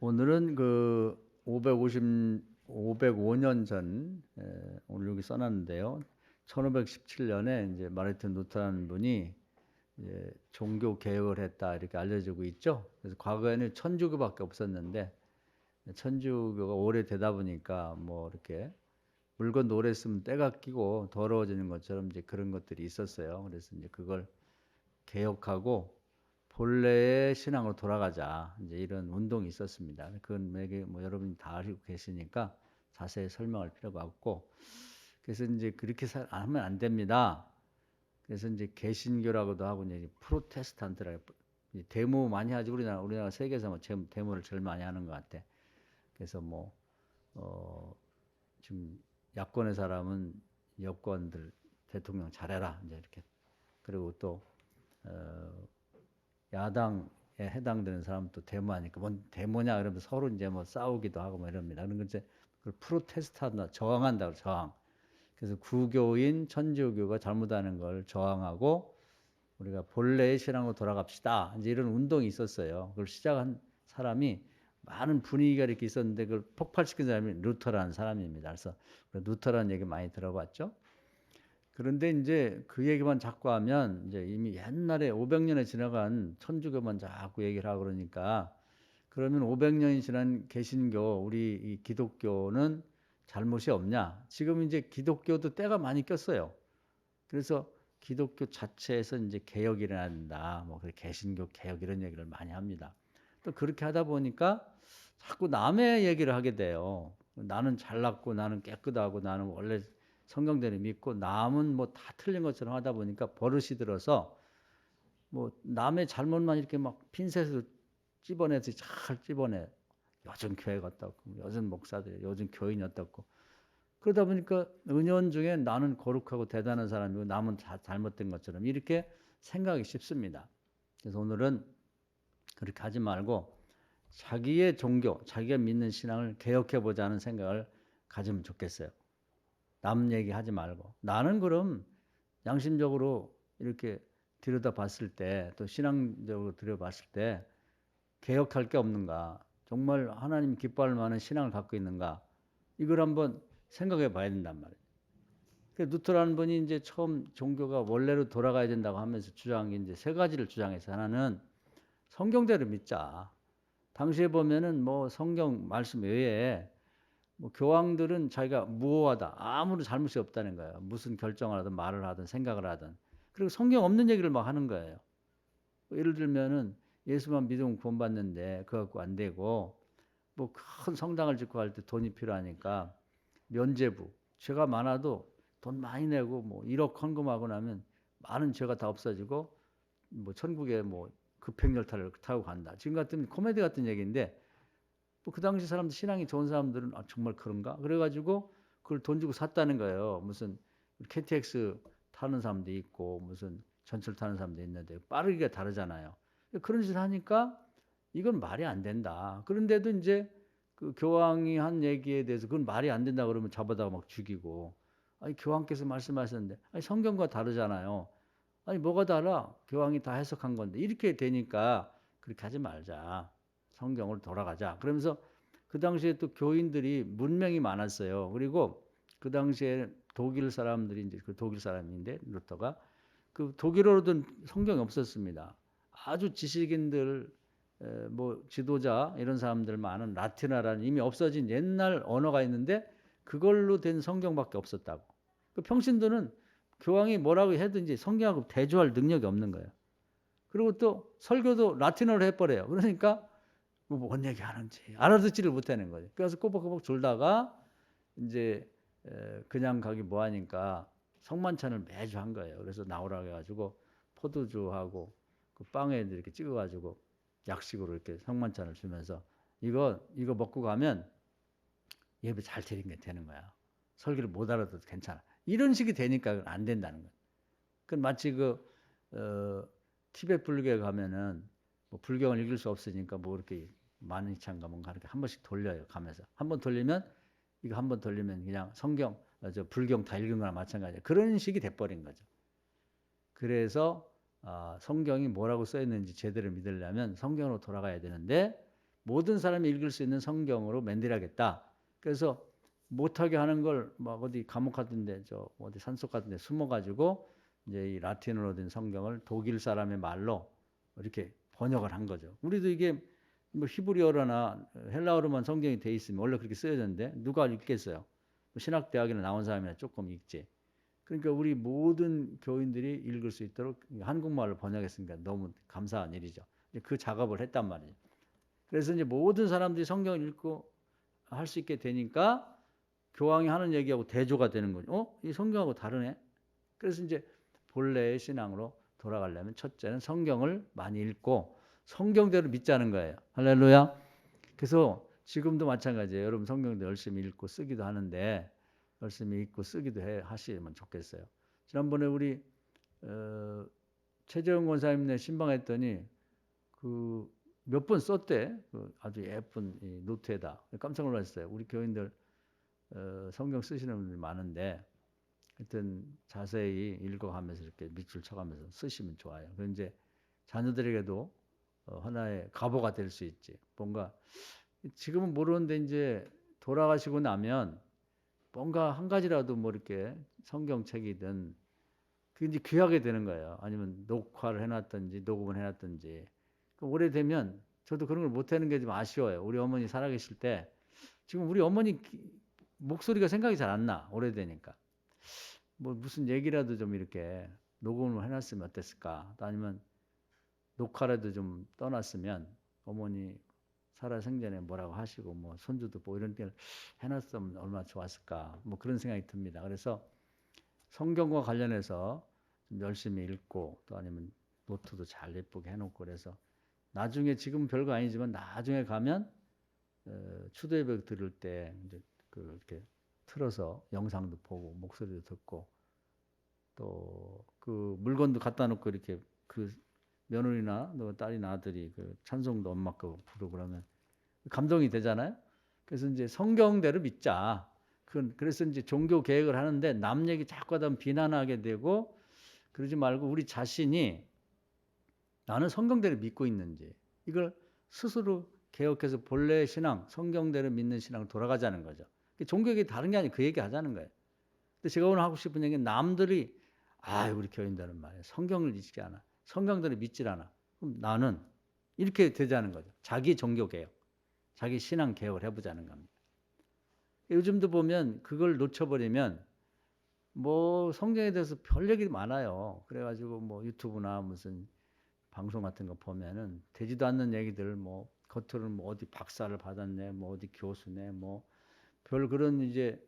오늘은 그 505년 전, 오늘 여기 써놨는데요. 1517년에 이제 마르틴 루터라는 분이 이제 종교 개혁을 했다 이렇게 알려지고 있죠. 그래서 과거에는 천주교밖에 없었는데 천주교가 오래되다 보니까 뭐 이렇게 물건도 오래 쓰면 때가 끼고 더러워지는 것처럼 이제 그런 것들이 있었어요. 그래서 이제 그걸 개혁하고 본래의 신앙으로 돌아가자, 이제 이런 운동이 있었습니다. 그건 뭐 여러분이 다 알고 계시니까 자세히 설명할 필요가 없고, 그래서 이제 그렇게 하면 안 됩니다. 그래서 이제 개신교라고도 하고 이제 프로테스탄트라고, 데모 많이 하지. 우리나라 세계에서 뭐 데모를 제일 많이 하는 것 같아. 그래서 뭐 지금 야권의 사람은 여권들 대통령 잘해라 이제 이렇게. 그리고 또 야당에 해당되는 사람은 또 데모하니까 뭔 데모냐 그러면서 서로 이제 뭐 싸우기도 하고 뭐 이럽니다. 그런 걸 이제 그걸 프로테스탄트, 저항한다고. 저항. 그래서 구교인 천주교가 잘못하는 걸 저항하고 우리가 본래의 신앙으로 돌아갑시다, 이제 이런 운동이 있었어요. 그걸 시작한 사람이, 많은 분위기가 이렇게 있었는데 그걸 폭발시킨 사람이 루터라는 사람입니다. 그래서 루터라는 얘기 많이 들어봤죠. 그런데 이제 그 얘기만 자꾸 하면 이제 이미 옛날에 500년에 지나간 천주교만 자꾸 얘기를 하고 그러니까, 그러면 500년이 지난 개신교, 우리 이 기독교는 잘못이 없냐? 지금 이제 기독교도 때가 많이 꼈어요. 그래서 기독교 자체에서 이제 개혁이 일어나야 된다. 뭐 개신교 개혁 이런 얘기를 많이 합니다. 또 그렇게 하다 보니까 자꾸 남의 얘기를 하게 돼요. 나는 잘났고 나는 깨끗하고 나는 원래 성경대로 믿고, 남은 뭐 다 틀린 것처럼 하다 보니까 버릇이 들어서 뭐 남의 잘못만 이렇게 막 핀셋으로 찝어내서 잘 찝어내. 요즘 교회 갔다 왔고, 요즘 목사들, 요즘 교인이 어떻고. 그러다 보니까 은연중에 나는 거룩하고 대단한 사람이고 남은 다 잘못된 것처럼 이렇게 생각이 쉽습니다. 그래서 오늘은 그렇게 하지 말고 자기의 종교, 자기가 믿는 신앙을 개혁해보자는 생각을 가지면 좋겠어요. 남 얘기하지 말고, 나는 그럼 양심적으로 이렇게 들여다봤을 때, 또 신앙적으로 들여봤을 때 개혁할 게 없는가, 정말 하나님 기뻐할 만한 신앙을 갖고 있는가, 이걸 한번 생각해 봐야 된단 말이에요. 루터라는 분이 이제 처음 종교가 원래로 돌아가야 된다고 하면서 주장한 게 이제 세 가지를 주장해서, 하나는 성경대로 믿자. 당시에 보면은 뭐 성경 말씀 외에 뭐 교황들은 자기가 무오하다, 아무런 잘못이 없다는 거예요. 무슨 결정을 하든 말을 하든 생각을 하든. 그리고 성경 없는 얘기를 막 하는 거예요. 예를 들면은 예수만 믿으면 구원받는데 그거 갖고 안 되고, 뭐 큰 성당을 짓고 할 때 돈이 필요하니까 면죄부, 죄가 많아도 돈 많이 내고 뭐 1억 헌금하고 나면 많은 죄가 다 없어지고 뭐 천국에 뭐 급행열차를 타고 간다. 지금 같은 코미디 같은 얘기인데, 뭐 그 당시 사람들, 신앙이 좋은 사람들은 정말 그런가? 그래가지고 그걸 돈 주고 샀다는 거예요. 무슨 KTX 타는 사람도 있고 무슨 전철 타는 사람도 있는데 빠르기가 다르잖아요. 그런 짓을 하니까 이건 말이 안 된다. 그런데도 이제 그 교황이 한 얘기에 대해서 그건 말이 안 된다 그러면 잡아다가 막 죽이고, 아니 교황께서 말씀하셨는데, 아니 성경과 다르잖아요. 아니 뭐가 달라? 교황이 다 해석한 건데. 이렇게 되니까 그렇게 하지 말자. 성경으로 돌아가자. 그러면서 그 당시에 또 교인들이 문명이 많았어요. 그리고 그 당시에 독일 사람들이, 이제 그 독일 사람인데 루터가 그 독일어로든 성경이 없었습니다. 아주 지식인들, 뭐 지도자 이런 사람들 많은 라틴어라는 이미 없어진 옛날 언어가 있는데 그걸로 된 성경밖에 없었다고. 그 평신도는 교황이 뭐라고 해든지 성경하고 대조할 능력이 없는 거예요. 그리고 또 설교도 라틴어로 해버려요. 그러니까 뭔 얘기 하는지 알아듣지를 못하는 거죠. 그래서 꼬박꼬박 졸다가 이제 그냥 가기 뭐하니까 성만찬을 매주 한 거예요. 그래서 나오라고 해가지고 포도주하고 그 빵에 이렇게 찍어가지고 약식으로 이렇게 성만찬을 주면서 이거 먹고 가면 예배 잘 드린 게 되는 거야. 설교를 못 알아도 괜찮아. 이런 식이 되니까 안 된다는 거예요. 그 마치 티베트 불교에 가면은 뭐 불경을 읽을 수 없으니까 뭐 이렇게 만인창가 뭔가 이렇게 한 번씩 돌려요. 가면서 한 번 돌리면, 이거 한 번 돌리면 그냥 성경, 불경 다 읽은 거나 마찬가지야. 그런 식이 돼버린 거죠. 그래서 성경이 뭐라고 써 있는지 제대로 믿으려면 성경으로 돌아가야 되는데, 모든 사람이 읽을 수 있는 성경으로 만들어야겠다. 그래서 못하게 하는 걸 막 어디 감옥 같은데 저 어디 산속 같은데 숨어가지고 이제 이 라틴어로 된 성경을 독일 사람의 말로 이렇게 번역을 한 거죠. 우리도 이게 뭐 히브리어로나 헬라어로만 성경이 돼 있으면 원래 그렇게 쓰여졌는데 누가 읽겠어요? 신학대학이나 나온 사람이나 조금 읽지. 그러니까 우리 모든 교인들이 읽을 수 있도록 한국말로 번역했으니까 너무 감사한 일이죠. 그 작업을 했단 말이에요. 그래서 이제 모든 사람들이 성경을 읽고 할 수 있게 되니까 교황이 하는 얘기하고 대조가 되는 거죠. 이 성경하고 다르네. 그래서 이제 본래의 신앙으로 돌아가려면 첫째는 성경을 많이 읽고 성경대로 믿자는 거예요. 할렐루야. 그래서 지금도 마찬가지예요. 여러분 성경도 열심히 읽고 쓰기도 하는데 열심히 읽고 쓰기도 하시면 좋겠어요. 지난번에 우리 최재형 권사님네 신방했더니 그 몇 번 썼대. 그 아주 예쁜 이 노트에다. 깜짝 놀랐어요. 우리 교인들 성경 쓰시는 분들이 많은데 하여튼 자세히 읽어가면서 이렇게 밑줄 쳐가면서 쓰시면 좋아요. 그럼 이제 자녀들에게도 하나의 가보가 될 수 있지. 뭔가 지금은 모르는데 이제 돌아가시고 나면 뭔가 한 가지라도 뭐 이렇게 성경책이든 그게 이제 귀하게 되는 거예요. 아니면 녹화를 해놨든지 녹음을 해놨든지. 오래되면 저도 그런 걸 못하는 게 좀 아쉬워요. 우리 어머니 살아계실 때 지금 우리 어머니 목소리가 생각이 잘 안 나. 오래되니까. 뭐 무슨 얘기라도 좀 이렇게 녹음을 해놨으면 어땠을까? 또 아니면 녹화라도 좀 떠났으면 어머니 살아 생전에 뭐라고 하시고 뭐 손주도 뭐 이런 게 해놨으면 얼마나 좋았을까? 뭐 그런 생각이 듭니다. 그래서 성경과 관련해서 좀 열심히 읽고 또 아니면 노트도 잘 예쁘게 해놓고 그래서 나중에 지금 별거 아니지만 나중에 가면 추도 예배 들을 때 이제 그렇게 틀어서 영상도 보고 목소리도 듣고 또 그 물건도 갖다 놓고 이렇게 그 며느리나 너 딸이나 아들이 그 찬송도 엄마 거 부르고 그러면 감동이 되잖아요. 그래서 이제 성경대로 믿자. 그래서 이제 종교 개혁을 하는데 남 얘기 자꾸 하다 보면 비난하게 되고 그러지 말고 우리 자신이 나는 성경대로 믿고 있는지 이걸 스스로 개혁해서 본래 신앙, 성경대로 믿는 신앙을 돌아가자는 거죠. 종교가 다른 게 아니고 그 얘기 하자는 거예요. 근데 제가 오늘 하고 싶은 얘기는 남들이 우리 교인들은 말이야 성경을 읽지 않아. 성경대로 믿질 않아. 그럼 나는 이렇게 되자는 거죠. 자기 종교 개혁, 자기 신앙 개혁을 해보자는 겁니다. 요즘도 보면 그걸 놓쳐버리면 뭐 성경에 대해서 별 얘기 많아요. 그래가지고 뭐 유튜브나 무슨 방송 같은 거 보면은 되지도 않는 얘기들 뭐 겉으로는 뭐 어디 박사를 받았네, 뭐 어디 교수네, 뭐 별 그런 이제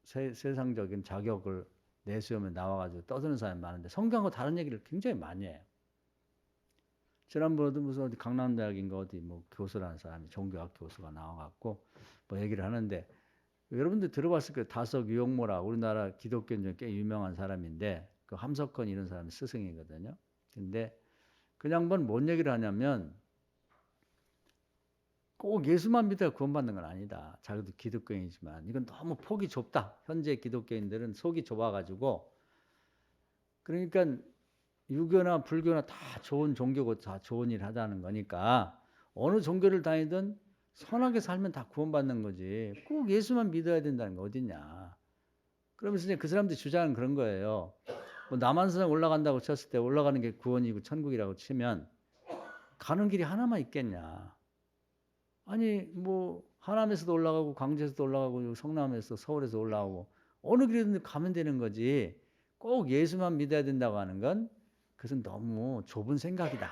세상적인 자격을 내세우면 나와가지고 떠드는 사람이 많은데 성경과 다른 얘기를 굉장히 많이 해요. 지난번에도 무슨 어디 강남대학인가 어디 뭐 교수라는 사람이 종교학 교수가 나와갖고 뭐 얘기를 하는데 여러분들 들어봤을 거예요. 다석 유영모라 우리나라 기독교 중에 꽤 유명한 사람인데 그 함석헌 이런 사람이 스승이거든요. 근데 그 양반 뭔 얘기를 하냐면 꼭 예수만 믿어 구원받는 건 아니다. 자기도 기독교인이지만 이건 너무 폭이 좁다. 현재 기독교인들은 속이 좁아가지고 그러니까 유교나 불교나 다 좋은 종교고 다 좋은 일 하자는 거니까 어느 종교를 다니든 선하게 살면 다 구원받는 거지. 꼭 예수만 믿어야 된다는 거 어딨냐. 그러면서 이제 그 사람들이 주장은 그런 거예요. 뭐 남한산 올라간다고 쳤을 때 올라가는 게 구원이고 천국이라고 치면 가는 길이 하나만 있겠냐. 아니 뭐 하남에서도 올라가고 광주에서도 올라가고 성남에서 서울에서 올라가고 어느 길이든 가면 되는 거지. 꼭 예수만 믿어야 된다고 하는 건 그것은 너무 좁은 생각이다.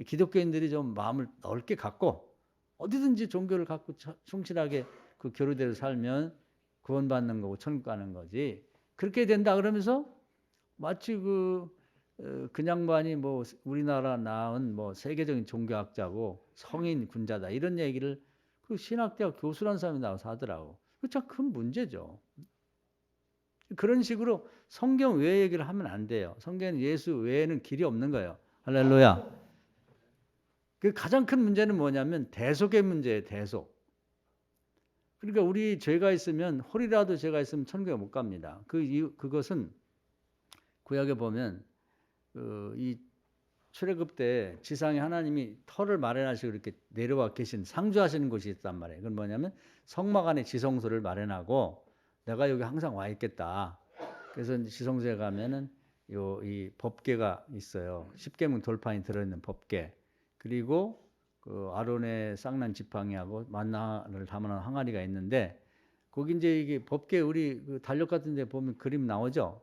기독교인들이 좀 마음을 넓게 갖고 어디든지 종교를 갖고 충실하게 그 교류대로 살면 구원받는 거고 천국 가는 거지. 그렇게 된다 그러면서 마치 그 양반이 뭐 우리나라 낳은 뭐 세계적인 종교학자고 성인 군자다 이런 얘기를 그 신학대학 교수라는 사람이 나와서 하더라고. 그 참 큰 문제죠. 그런 식으로 성경 외 얘기를 하면 안 돼요. 성경은 예수 외에는 길이 없는 거예요. 할렐루야. 그 가장 큰 문제는 뭐냐면 대속의 문제예요. 대속. 그러니까 우리 죄가 있으면 홀이라도 죄가 있으면 천국에 못 갑니다. 그것은 구약에 보면 이 출애굽 때 지상에 하나님이 터를 마련하시고 이렇게 내려와 계신 상주하시는 곳이 있단 말이에요. 그건 뭐냐면 성막 안에 지성소를 마련하고 내가 여기 항상 와 있겠다. 그래서 지성소에 가면은 이 법궤가 있어요. 십계명 돌판이 들어있는 법궤. 그리고 그 아론의 쌍난 지팡이하고 만나를 담아놓은 항아리가 있는데 거기 이제 이게 법궤 우리 그 달력 같은 데 보면 그림 나오죠.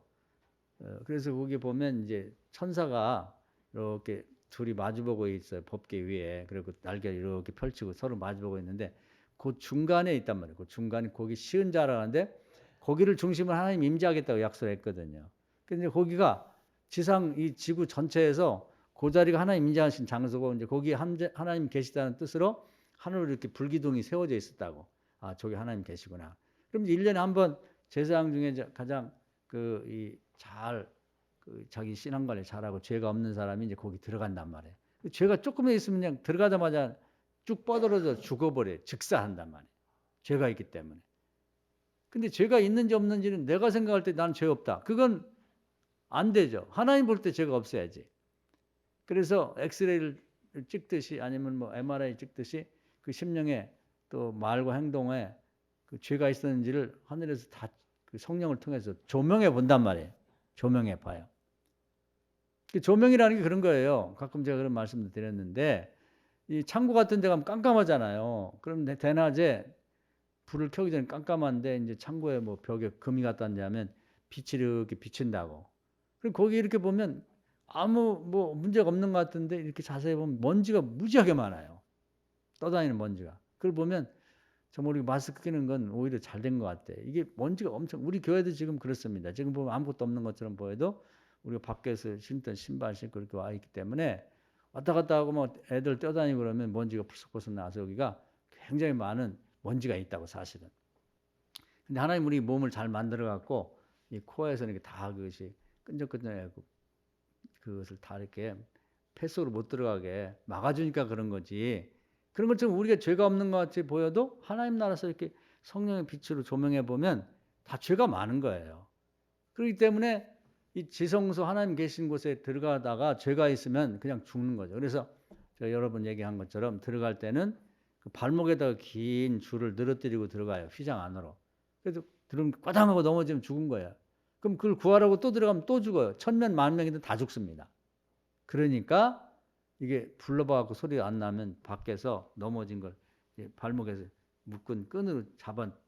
그래서 거기 보면 이제 천사가 이렇게 둘이 마주보고 있어요. 법궤 위에. 그리고 날개를 이렇게 펼치고 서로 마주보고 있는데 그 중간에 있단 말이에요. 그 중간에 거기 시은 자라는데 거기를 중심으로 하나님 임재하겠다고 약속을 했거든요. 근데 거기가 지상 이 지구 전체에서 그 자리가 하나님 임재하신 장소고 이제 거기 하나님 계시다는 뜻으로 하늘로 이렇게 불기둥이 세워져 있었다고. 아, 저기 하나님 계시구나. 그럼 1년에 한 번 제사장 중에 가장 자기 신앙 관리 잘하고 죄가 없는 사람이 이제 거기 들어간단 말이에요. 죄가 조금만 있으면 그냥 들어가자마자 쭉 뻗어져 죽어버려요. 즉사한단 말이에요. 죄가 있기 때문에. 근데 죄가 있는지 없는지는 내가 생각할 때 나는 죄 없다. 그건 안 되죠. 하나님 볼 때 죄가 없어야지. 그래서 엑스레이를 찍듯이 아니면 뭐 MRI 찍듯이 그 심령에 또 말과 행동에 그 죄가 있었는지를 하늘에서 다 그 성령을 통해서 조명해 본단 말이에요. 조명해 봐요. 그 조명이라는 게 그런 거예요. 가끔 제가 그런 말씀도 드렸는데 이 창고 같은 데 가면 깜깜하잖아요. 그럼 대낮에 불을 켜기 전에 깜깜한데 이제 창고에 뭐 벽에 금이 갖다 놨냐면 빛이 이렇게 비친다고. 그리고 거기 이렇게 보면 아무 뭐 문제가 없는 것 같은데 이렇게 자세히 보면 먼지가 무지하게 많아요. 떠다니는 먼지가. 그걸 보면 정말 우리 마스크 끼는 건 오히려 잘 된 것 같아. 이게 먼지가 엄청 우리 교회도 지금 그렇습니다. 지금 보면 아무것도 없는 것처럼 보여도 우리가 밖에서 신던 신발 신고 이렇게 와 있기 때문에 왔다 갔다 하고 뭐 애들 뛰어다니고 그러면 먼지가 풀썩풀썩 나서 여기가 굉장히 많은 먼지가 있다고 사실은. 근데 하나님 우리 몸을 잘 만들어 갖고 이 코에서는 이렇게 다 그것이 끈적끈적하고 그것을 다 이렇게 폐 속으로 못 들어가게 막아주니까 그런 거지. 그런 것처럼 우리가 죄가 없는 것 같이 보여도 하나님 나라에서 이렇게 성령의 빛으로 조명해 보면 다 죄가 많은 거예요. 그렇기 때문에 이 지성소 하나님 계신 곳에 들어가다가 죄가 있으면 그냥 죽는 거죠. 그래서 제가 여러 번 얘기한 것처럼 들어갈 때는 그 발목에다가 긴 줄을 늘어뜨리고 들어가요. 휘장 안으로. 그래서 들으면 과당하고 넘어지면 죽은 거예요. 그럼 그걸 구하라고 또 들어가면 또 죽어요. 천명 만명이든 다 죽습니다. 그러니까 이게 불러봐갖고 소리가 안 나면 밖에서 넘어진 걸 발목에서 묶은 끈으로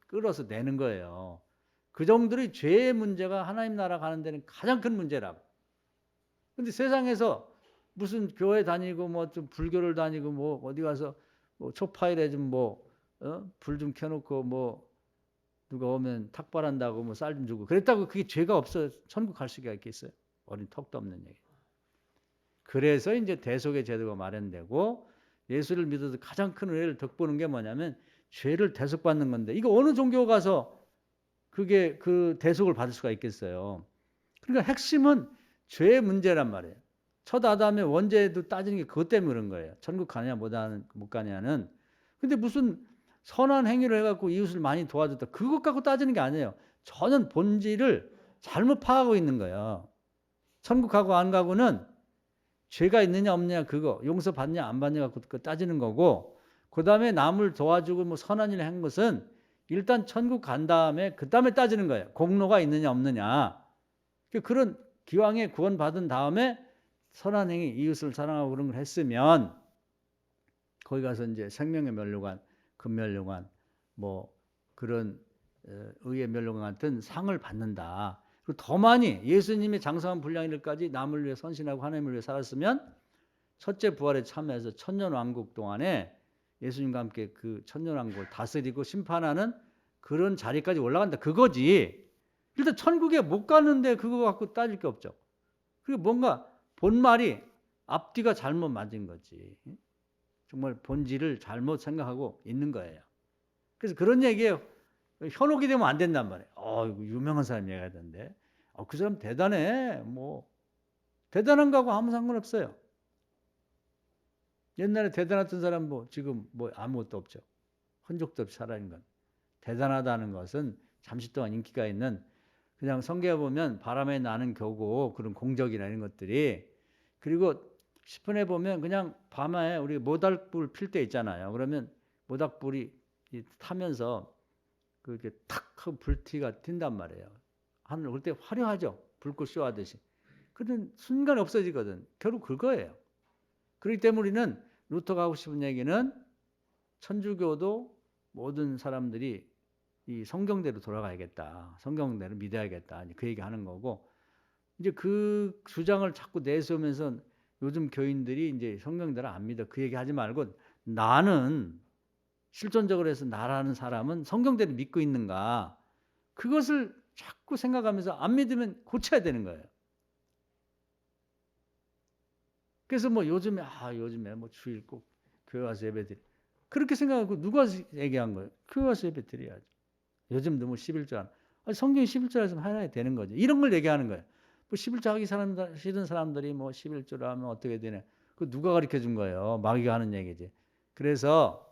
끌어서 내는 거예요. 그 정도의 죄의 문제가 하나님 나라 가는 데는 가장 큰 문제라고. 근데 세상에서 무슨 교회 다니고 뭐 좀 불교를 다니고 뭐 어디 가서 뭐 초파일에 좀 뭐 불 좀 켜놓고 뭐 누가 오면 탁발한다고 뭐 쌀 좀 주고 그랬다고 그게 죄가 없어 천국 갈 수가 있겠어요? 어린 턱도 없는 얘기. 그래서 이제 대속의 제도가 마련되고 예수를 믿어서 가장 큰 은혜를 덕보는 게 뭐냐면 죄를 대속받는 건데 이거 어느 종교 가서 그게 그 대속을 받을 수가 있겠어요. 그러니까 핵심은 죄의 문제란 말이에요. 첫 아담의 원죄도 따지는 게 그것 때문에 그런 거예요. 천국 가냐 못 가냐는. 근데 무슨 선한 행위를 해갖고 이웃을 많이 도와줬다. 그것 갖고 따지는 게 아니에요. 전혀 본질을 잘못 파악하고 있는 거예요. 천국 가고 안 가고는 죄가 있느냐 없느냐 그거 용서받냐 안 받냐 갖고 그거 따지는 거고 그 다음에 남을 도와주고 뭐 선한 일을 한 것은 일단 천국 간 다음에 그 다음에 따지는 거예요. 공로가 있느냐 없느냐. 그런 기왕에 구원받은 다음에 선한 행위 이웃을 사랑하고 그런 걸 했으면 거기 가서 이제 생명의 면류관 금면류관 뭐 그런 의의 면류관 같은 상을 받는다. 그리고 더 많이 예수님의 장성한 분량일까지 남을 위해 선신하고 하나님을 위해 살았으면 첫째 부활에 참여해서 천년왕국 동안에 예수님과 함께 그 천년왕국을 다스리고 심판하는 그런 자리까지 올라간다. 그거지. 일단 천국에 못 가는데 그거 갖고 따질 게 없죠. 그리고 뭔가 본말이 앞뒤가 잘못 맞은 거지. 정말 본질을 잘못 생각하고 있는 거예요. 그래서 그런 얘기에 현혹이 되면 안 된단 말이에요. 유명한 사람 얘기하던데. 그 사람 대단해. 뭐 대단한 거하고 아무 상관없어요. 옛날에 대단했던 사람 뭐 지금 뭐 아무것도 없죠. 흔적도 없이 살아있는 건. 대단하다는 것은 잠시 동안 인기가 있는 그냥 성경에 보면 바람에 나는 교고 그런 공적이나 이런 것들이 그리고 시편에 보면 그냥 밤에 우리 모닥불 필 때 있잖아요. 그러면 모닥불이 타면서 그렇게 탁 하고 불티가 튄단 말이에요. 하늘 그때 화려하죠. 불꽃 쇼하듯이. 그런 순간에 없어지거든. 결국 그거예요. 그렇기 때문에 우리는 루터가 하고 싶은 얘기는 천주교도 모든 사람들이 이 성경대로 돌아가야겠다. 성경대로 믿어야겠다. 그 얘기하는 거고, 이제 그 주장을 자꾸 내세우면서 요즘 교인들이 이제 성경대로 안 믿어. 그 얘기 하지 말고 나는 실존적으로 해서 나라는 사람은 성경대로 믿고 있는가. 그것을 자꾸 생각하면서 안 믿으면 고쳐야 되는 거예요. 그래서 뭐 요즘에 뭐 주일 꼭 교회 와서 예배드리. 그렇게 생각하고 누가 얘기한 거예요? 교회 와서 예배드려야죠. 요즘도 뭐 11조 안. 성경이 11조 했으면 하나야 되는 거죠. 이런 걸 얘기하는 거예요. 뭐 11조 하기 싫은 사람들이 뭐 11조를 하면 어떻게 되냐. 그 누가 가르쳐 준 거예요? 마귀가 하는 얘기지. 그래서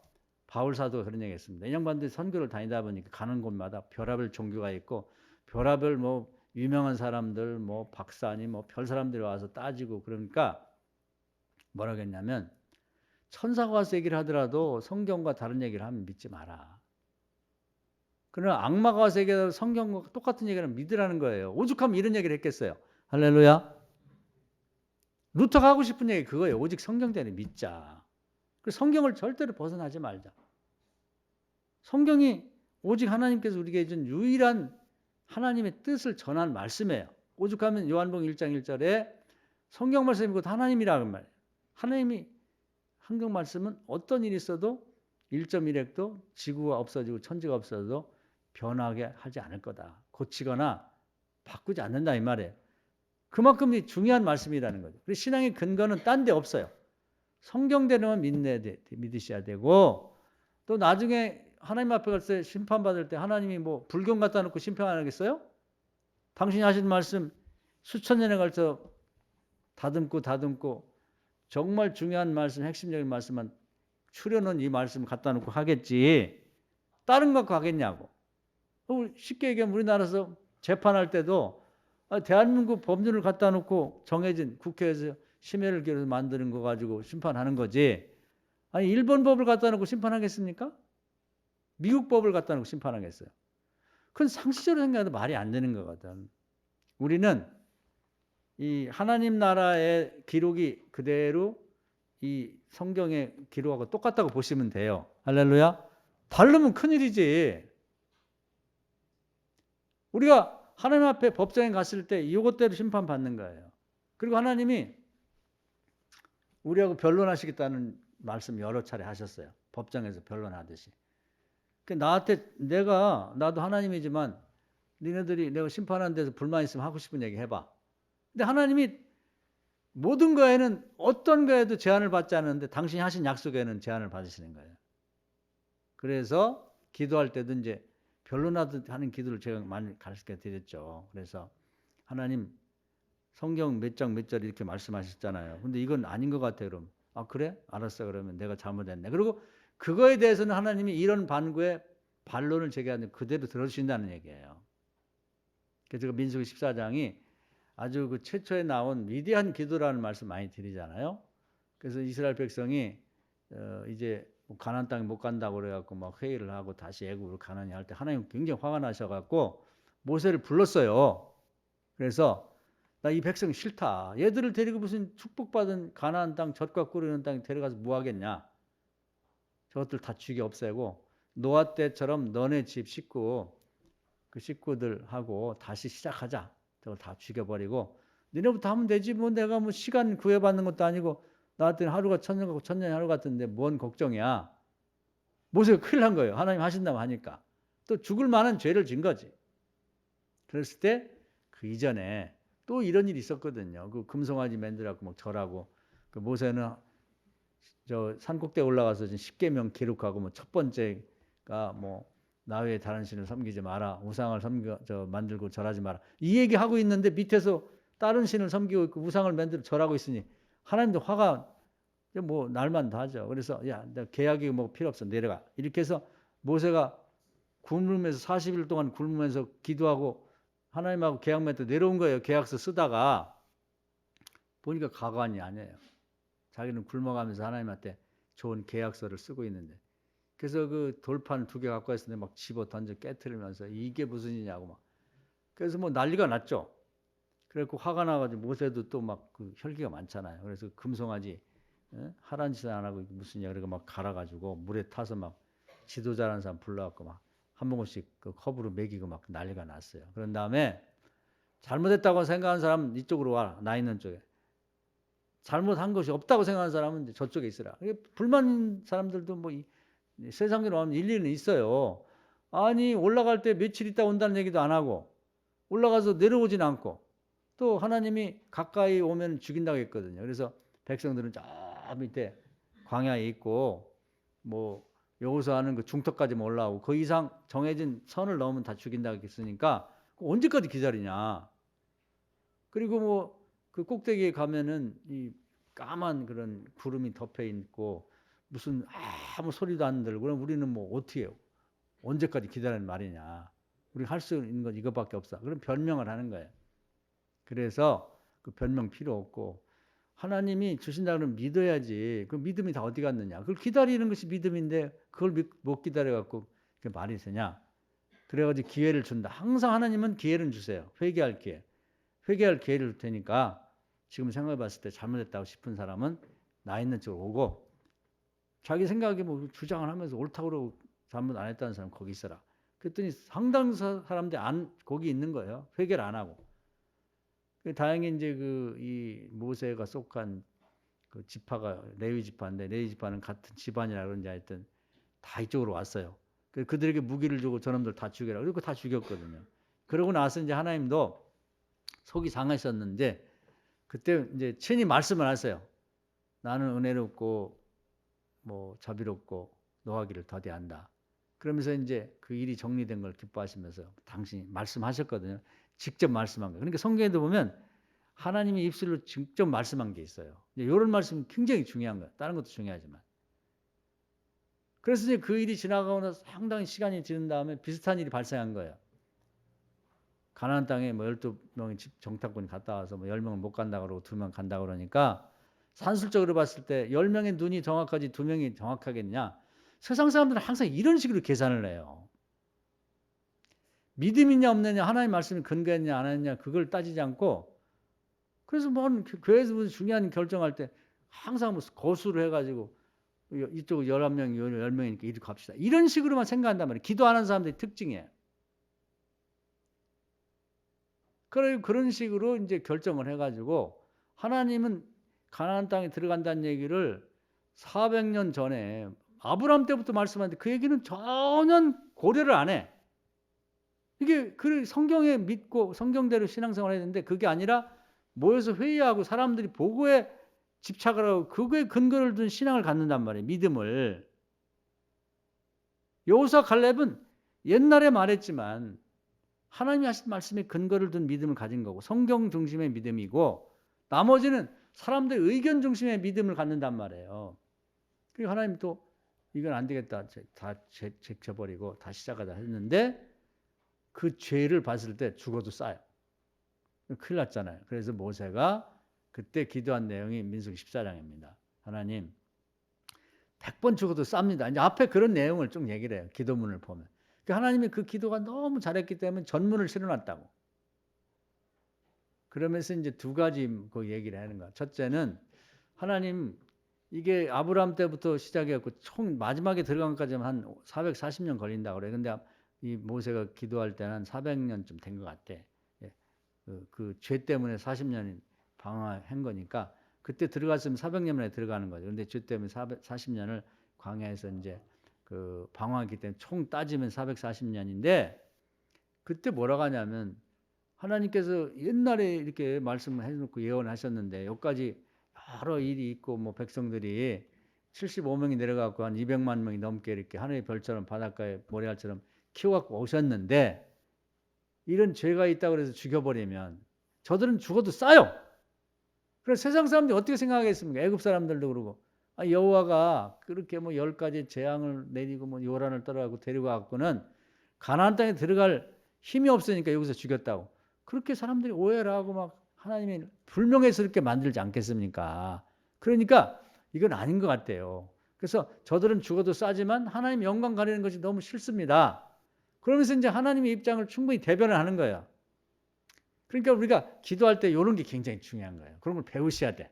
바울 사도가 그런 얘기했습니다. 이 양반들이 선교를 다니다 보니까 가는 곳마다 별하별 종교가 있고 별하별 뭐 유명한 사람들 뭐 박사니 뭐 별 사람들이 와서 따지고 그러니까 뭐라고 했냐면 천사가 와서 얘기를 하더라도 성경과 다른 얘기를 하면 믿지 마라. 그러나 악마가 와서 얘기하더라도 성경과 똑같은 얘기를 믿으라는 거예요. 오죽하면 이런 얘기를 했겠어요. 할렐루야. 루터가 하고 싶은 얘기 그거예요. 오직 성경대로 믿자. 성경을 절대로 벗어나지 말자. 성경이 오직 하나님께서 우리에게 준 유일한 하나님의 뜻을 전한 말씀이에요. 오죽하면 요한복음 1장 1절에 성경 말씀이 곧 하나님이라는 말이에요. 하나님이 성경 말씀은 어떤 일이 있어도 1.1핵도 지구가 없어지고 천지가 없어져도 변하게 하지 않을 거다. 고치거나 바꾸지 않는다 이 말이에요. 그만큼 중요한 말씀이라는 거죠. 그래서 신앙의 근거는 딴 데 없어요. 성경대로만 믿으셔야 되고 또 나중에 하나님 앞에 갈 때 심판받을 때 하나님이 뭐 불경 갖다 놓고 심판 안 하겠어요? 당신이 하신 말씀 수천 년에 걸쳐 다듬고 정말 중요한 말씀, 핵심적인 말씀만 추려놓은 이 말씀 갖다 놓고 하겠지. 다른 거 갖고 하겠냐고. 쉽게 얘기하면 우리나라에서 재판할 때도 대한민국 법률을 갖다 놓고 정해진 국회에서 심의를 기울여서 만드는 거 가지고 심판하는 거지. 아니 일본 법을 갖다 놓고 심판하겠습니까? 미국 법을 갖다 놓고 심판하겠어요. 그건 상식적으로 생각해도 말이 안 되는 거거든. 우리는 이 하나님 나라의 기록이 그대로 이 성경의 기록하고 똑같다고 보시면 돼요. 할렐루야. 다르면 큰일이지. 우리가 하나님 앞에 법정에 갔을 때 이것대로 심판받는 거예요. 그리고 하나님이 우리하고 변론하시겠다는 말씀 여러 차례 하셨어요. 법정에서 변론하듯이. 나도 하나님이지만 니네들이 내가 심판하는 데서 불만 있으면 하고 싶은 얘기 해봐. 근데 하나님이 모든 거에는 어떤 거에도 제한을 받지 않는데 당신이 하신 약속에는 제한을 받으시는 거예요. 그래서 기도할 때도 이제 변론하듯 하는 기도를 제가 많이 가르쳐 드렸죠. 그래서 하나님 성경 몇 장 몇 절 이렇게 말씀하셨잖아요. 근데 이건 아닌 것 같아요. 그럼 그래? 알았어. 그러면 내가 잘못했네. 그리고 그거에 대해서는 하나님이 이런 반구에 반론을 제기하는데 그대로 들어주신다는 얘기예요. 그래서 제가 민수기 14장이 아주 그 최초에 나온 위대한 기도라는 말씀 많이 드리잖아요. 그래서 이스라엘 백성이 이제 가나안 땅에 못 간다고 그래갖고 막 회의를 하고 다시 애굽으로 가느니 할 때 하나님 굉장히 화가 나셔갖고 모세를 불렀어요. 그래서 나 이 백성 싫다. 얘들을 데리고 무슨 축복받은 가나안 땅 젖과 꿀이는 땅에 데려가서 뭐 하겠냐. 저것들 다 죽여 없애고 노아 때처럼 너네 집 식구 그 식구들하고 다시 시작하자. 저걸 다 죽여버리고 너네부터 하면 되지. 뭐 내가 뭐 시간 구애받는 것도 아니고 나한테는 하루가 천년 같고 천년이 하루 같은데 뭔 걱정이야. 모세가 큰일 난 거예요. 하나님 하신다고 하니까. 또 죽을 만한 죄를 진 거지. 그랬을 때 그 이전에 또 이런 일이 있었거든요. 그 금송아지 만들라고 막 절하고 그 모세는 저 산꼭대에 올라가서 10계명 기록하고 뭐 첫 번째가 뭐 나 외에 다른 신을 섬기지 마라. 우상을 만들고 절하지 마라. 이 얘기하고 있는데 밑에서 다른 신을 섬기고 있고 우상을 만들어 절하고 있으니 하나님도 화가 뭐 날만도 하죠. 그래서 야, 나 계약이 뭐 필요 없어. 내려가. 이렇게 해서 모세가 굶으면서 40일 동안 굶으면서 기도하고 하나님하고 계약 맺고 내려온 거예요. 계약서 쓰다가 보니까 가관이 아니에요. 자기는 굶어가면서 하나님한테 좋은 계약서를 쓰고 있는데, 그래서 그 돌판 2개 갖고 왔는데 막 집어 던져 깨트리면서 이게 무슨 일이냐고 막. 그래서 뭐 난리가 났죠. 그래갖고 화가 나가지고 모세도 또 막 그 혈기가 많잖아요. 그래서 금송아지 하라는 짓 안 하고 무슨 냐 그러고 막 갈아가지고 물에 타서 막 지도자라는 사람 불러갖고 막 한 모금씩 그 컵으로 먹이고 막 난리가 났어요. 그런 다음에 잘못했다고 생각하는 사람은 이쪽으로 와, 나 있는 쪽에. 잘못한 것이 없다고 생각하는 사람은 이제 저쪽에 있으라. 불만 사람들도 뭐 세상으로 하면 일리는 있어요. 아니 올라갈 때 며칠 있다 온다는 얘기도 안 하고 올라가서 내려오진 않고 또 하나님이 가까이 오면 죽인다고 했거든요. 그래서 백성들은 저 밑에 광야에 있고 뭐 여기서 하는 그 중턱까지만 올라오고 그 이상 정해진 선을 넘으면 다 죽인다고 했으니까 언제까지 기다리냐. 그리고 뭐 그 꼭대기에 가면은 이 까만 그런 구름이 덮여 있고 무슨 아무 소리도 안 들고 그럼 우리는 뭐 어떻게 해요? 언제까지 기다리는 말이냐. 우리 할 수 있는 건 이것밖에 없어. 그럼 변명을 하는 거예요. 그래서 그 변명 필요 없고 하나님이 주신다면 믿어야지. 그 믿음이 다 어디 갔느냐. 그걸 기다리는 것이 믿음인데 그걸 못 기다려갖고 그게 말이 되냐. 그래가지고 기회를 준다. 항상 하나님은 기회를 주세요. 회개할 기회. 회개할 기회를 줄 테니까 지금 생각해 봤을 때 잘못했다고 싶은 사람은 나 있는 쪽으로 오고 자기 생각에 뭐 주장을 하면서 옳다고 그러고 잘못 안 했다는 사람 거기 있어라. 그랬더니 상당 사람들이 거기 있는 거예요. 회개를 안 하고. 다행히 이제 이 모세가 속한 그 지파가 레위 지파인데 레위 지파는 같은 집안이라 그런지 하여튼 다 이쪽으로 왔어요. 그들에게 무기를 주고 저놈들 다 죽여라. 그리고 다 죽였거든요. 그러고 나서 이제 하나님도 속이 상하셨는데 그때 이제 친히 말씀을 하세요. 나는 은혜롭고 뭐 자비롭고 노하기를 더디한다. 그러면서 이제 그 일이 정리된 걸 기뻐하시면서 당신이 말씀하셨거든요. 직접 말씀한 거예요. 그러니까 성경에도 보면 하나님이 입술로 직접 말씀한 게 있어요. 이런 말씀이 굉장히 중요한 거예요. 다른 것도 중요하지만. 그래서 이제 그 일이 지나가고 나서 상당히 시간이 지난 다음에 비슷한 일이 발생한 거예요. 가나안 땅에 뭐 12명이 정탐꾼이 갔다 와서 뭐 10명은 못 간다 그러고 2명 간다 그러니까 산술적으로 봤을 때 10명의 눈이 정확하지 2명이 정확하겠냐? 세상 사람들은 항상 이런 식으로 계산을 해요. 믿음 있냐 없느냐 하나님 말씀이 근거했냐 안 했냐 그걸 따지지 않고 그래서 뭐 교회에서 무슨 중요한 결정할 때 항상 뭐 거수를 해가지고 이쪽 11명 10명이니까 이리 갑시다. 이런 식으로만 생각한단 말이에요. 기도 안 하는 사람들의 특징이에요. 그런 식으로 이제 결정을 해가지고 하나님은 가나안 땅에 들어간다는 얘기를 400년 전에 아브라함 때부터 말씀하는데 그 얘기는 전혀 고려를 안 해. 이게 그 성경에 믿고 성경대로 신앙생활을 했는데 그게 아니라 모여서 회의하고 사람들이 보고에 집착을 하고 그거에 근거를 둔 신앙을 갖는단 말이에요. 믿음을. 여호수아 갈렙은 옛날에 말했지만 하나님이 하신 말씀에 근거를 둔 믿음을 가진 거고 성경 중심의 믿음이고 나머지는 사람들의 의견 중심의 믿음을 갖는단 말이에요. 그리고 하나님이 또 이건 안 되겠다. 다 제쳐버리고 다시 시작하자 했는데 그 죄를 봤을 때 죽어도 싸요. 큰일 났잖아요. 그래서 모세가 그때 기도한 내용이 민수기 14장입니다. 하나님 100번 죽어도 쌉니다. 이제 앞에 그런 내용을 좀 얘기를 해요. 기도문을 보면. 하나님이 그 기도가 너무 잘했기 때문에 전문을 실어놨다고. 그러면서 이제 2가지 그 얘기를 하는 거야. 첫째는 하나님 이게 아브라함 때부터 시작해갖고 총 마지막에 들어간 것까지는 한 440년 걸린다고 그래. 근데 이 모세가 기도할 때는 한 400년쯤 된 것 같아. 그 죄 때문에 40년이 방황한 거니까 그때 들어갔으면 400년 만에 들어가는 거죠. 근데 죄 때문에 40년을 광야에서 이제 그 방황했기 때문에 총 따지면 440년인데 그때 뭐라고 하냐면 하나님께서 옛날에 이렇게 말씀을 해놓고 예언하셨는데 여기까지 여러 일이 있고 뭐 백성들이 75명이 내려가고 한 200만 명이 넘게 이렇게 하늘의 별처럼 바닷가에 모래알처럼 키워갖고 오셨는데 이런 죄가 있다고 해서 죽여버리면 저들은 죽어도 싸요. 그래서 세상 사람들이 어떻게 생각하겠습니까? 애굽 사람들도 그러고 여호와가 그렇게 뭐 10가지 재앙을 내리고 뭐 요란을 떨어가고 데리고 갖고는 가나안 땅에 들어갈 힘이 없으니까 여기서 죽였다고. 그렇게 사람들이 오해를 하고 막 하나님이 불명예스럽게 만들지 않겠습니까? 그러니까 이건 아닌 것 같아요. 그래서 저들은 죽어도 싸지만 하나님 영광 가리는 것이 너무 싫습니다. 그러면서 이제 하나님의 입장을 충분히 대변을 하는 거예요. 그러니까 우리가 기도할 때 이런 게 굉장히 중요한 거예요. 그런 걸 배우셔야 돼.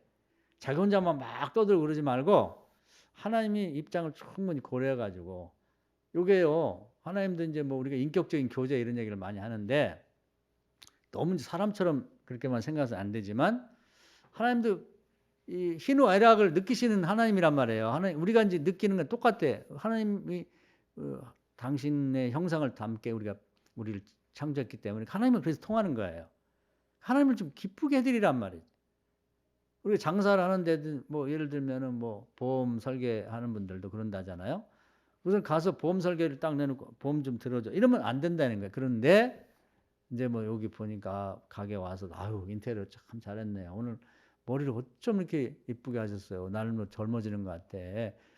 자기 혼자만 막 떠들고 그러지 말고 하나님의 입장을 충분히 고려해가지고 요게요. 하나님도 이제 뭐 우리가 인격적인 교제 이런 얘기를 많이 하는데 너무 사람처럼 그렇게만 생각해서 안 되지만 하나님도 이 희노애락을 느끼시는 하나님이란 말이에요. 하나님 우리가 이제 느끼는 건 똑같아. 하나님이 당신의 형상을 담게 우리를 창조했기 때문에 하나님은 그래서 통하는 거예요. 하나님을 좀 기쁘게 해드리란 말이에요. 우리가 장사를 하는데 뭐 예를 들면은 뭐 보험 설계하는 분들도 그런다잖아요. 우선 가서 보험 설계를 딱 내놓고 보험 좀 들어줘 이러면 안 된다는 거예요. 그런데 이제 뭐 여기 보니까 가게 와서 아유 인테리어 참 잘했네요. 오늘 머리를 어쩜 이렇게 이쁘게 하셨어요. 나는 뭐 젊어지는 것 같아.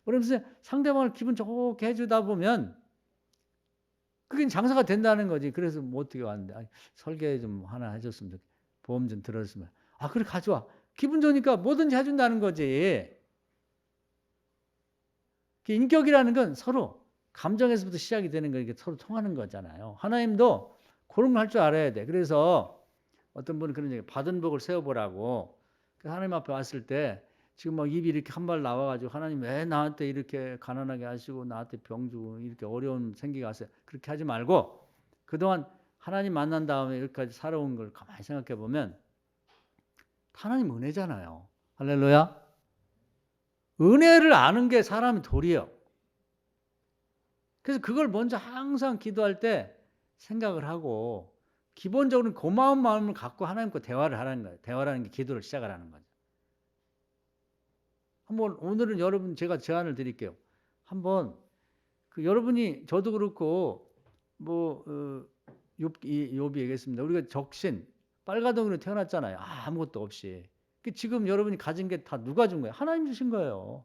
그러면서 상대방을 기분 좋게 해주다 보면 그게 장사가 된다는 거지. 그래서 뭐 어떻게 왔는데 아니, 설계 좀 하나 해줬으면 좋겠다. 보험 좀 들었으면 아 그래 가져와. 기분 좋으니까 뭐든지 해준다는 거지. 인격이라는 건 서로 감정에서부터 시작이 되는 거 이게 서로 통하는 거잖아요. 하나님도 그런 거 할 줄 알아야 돼. 그래서 어떤 분은 그런 얘기 받은 복을 세워보라고 하나님 앞에 왔을 때 지금 막 입이 이렇게 한 발 나와가지고 하나님 왜 나한테 이렇게 가난하게 하시고 나한테 병 주고 이렇게 어려운 생기가 왔어요. 그렇게 하지 말고 그동안 하나님 만난 다음에 여기까지 살아온 걸 가만히 생각해 보면 하나님 은혜잖아요. 할렐루야. 은혜를 아는 게 사람이 도리예요. 그래서 그걸 먼저 항상 기도할 때 생각을 하고 기본적으로 고마운 마음을 갖고 하나님과 대화를 하라는 거예요. 대화라는 게 기도를 시작하라는 거죠. 한번 오늘은 여러분 제가 제안을 드릴게요. 한번 여러분이 저도 그렇고 뭐 욥이 얘기했습니다. 우리가 적신 빨가덩이로 태어났잖아요. 아무것도 없이. 지금 여러분이 가진 게 다 누가 준 거예요? 하나님 주신 거예요.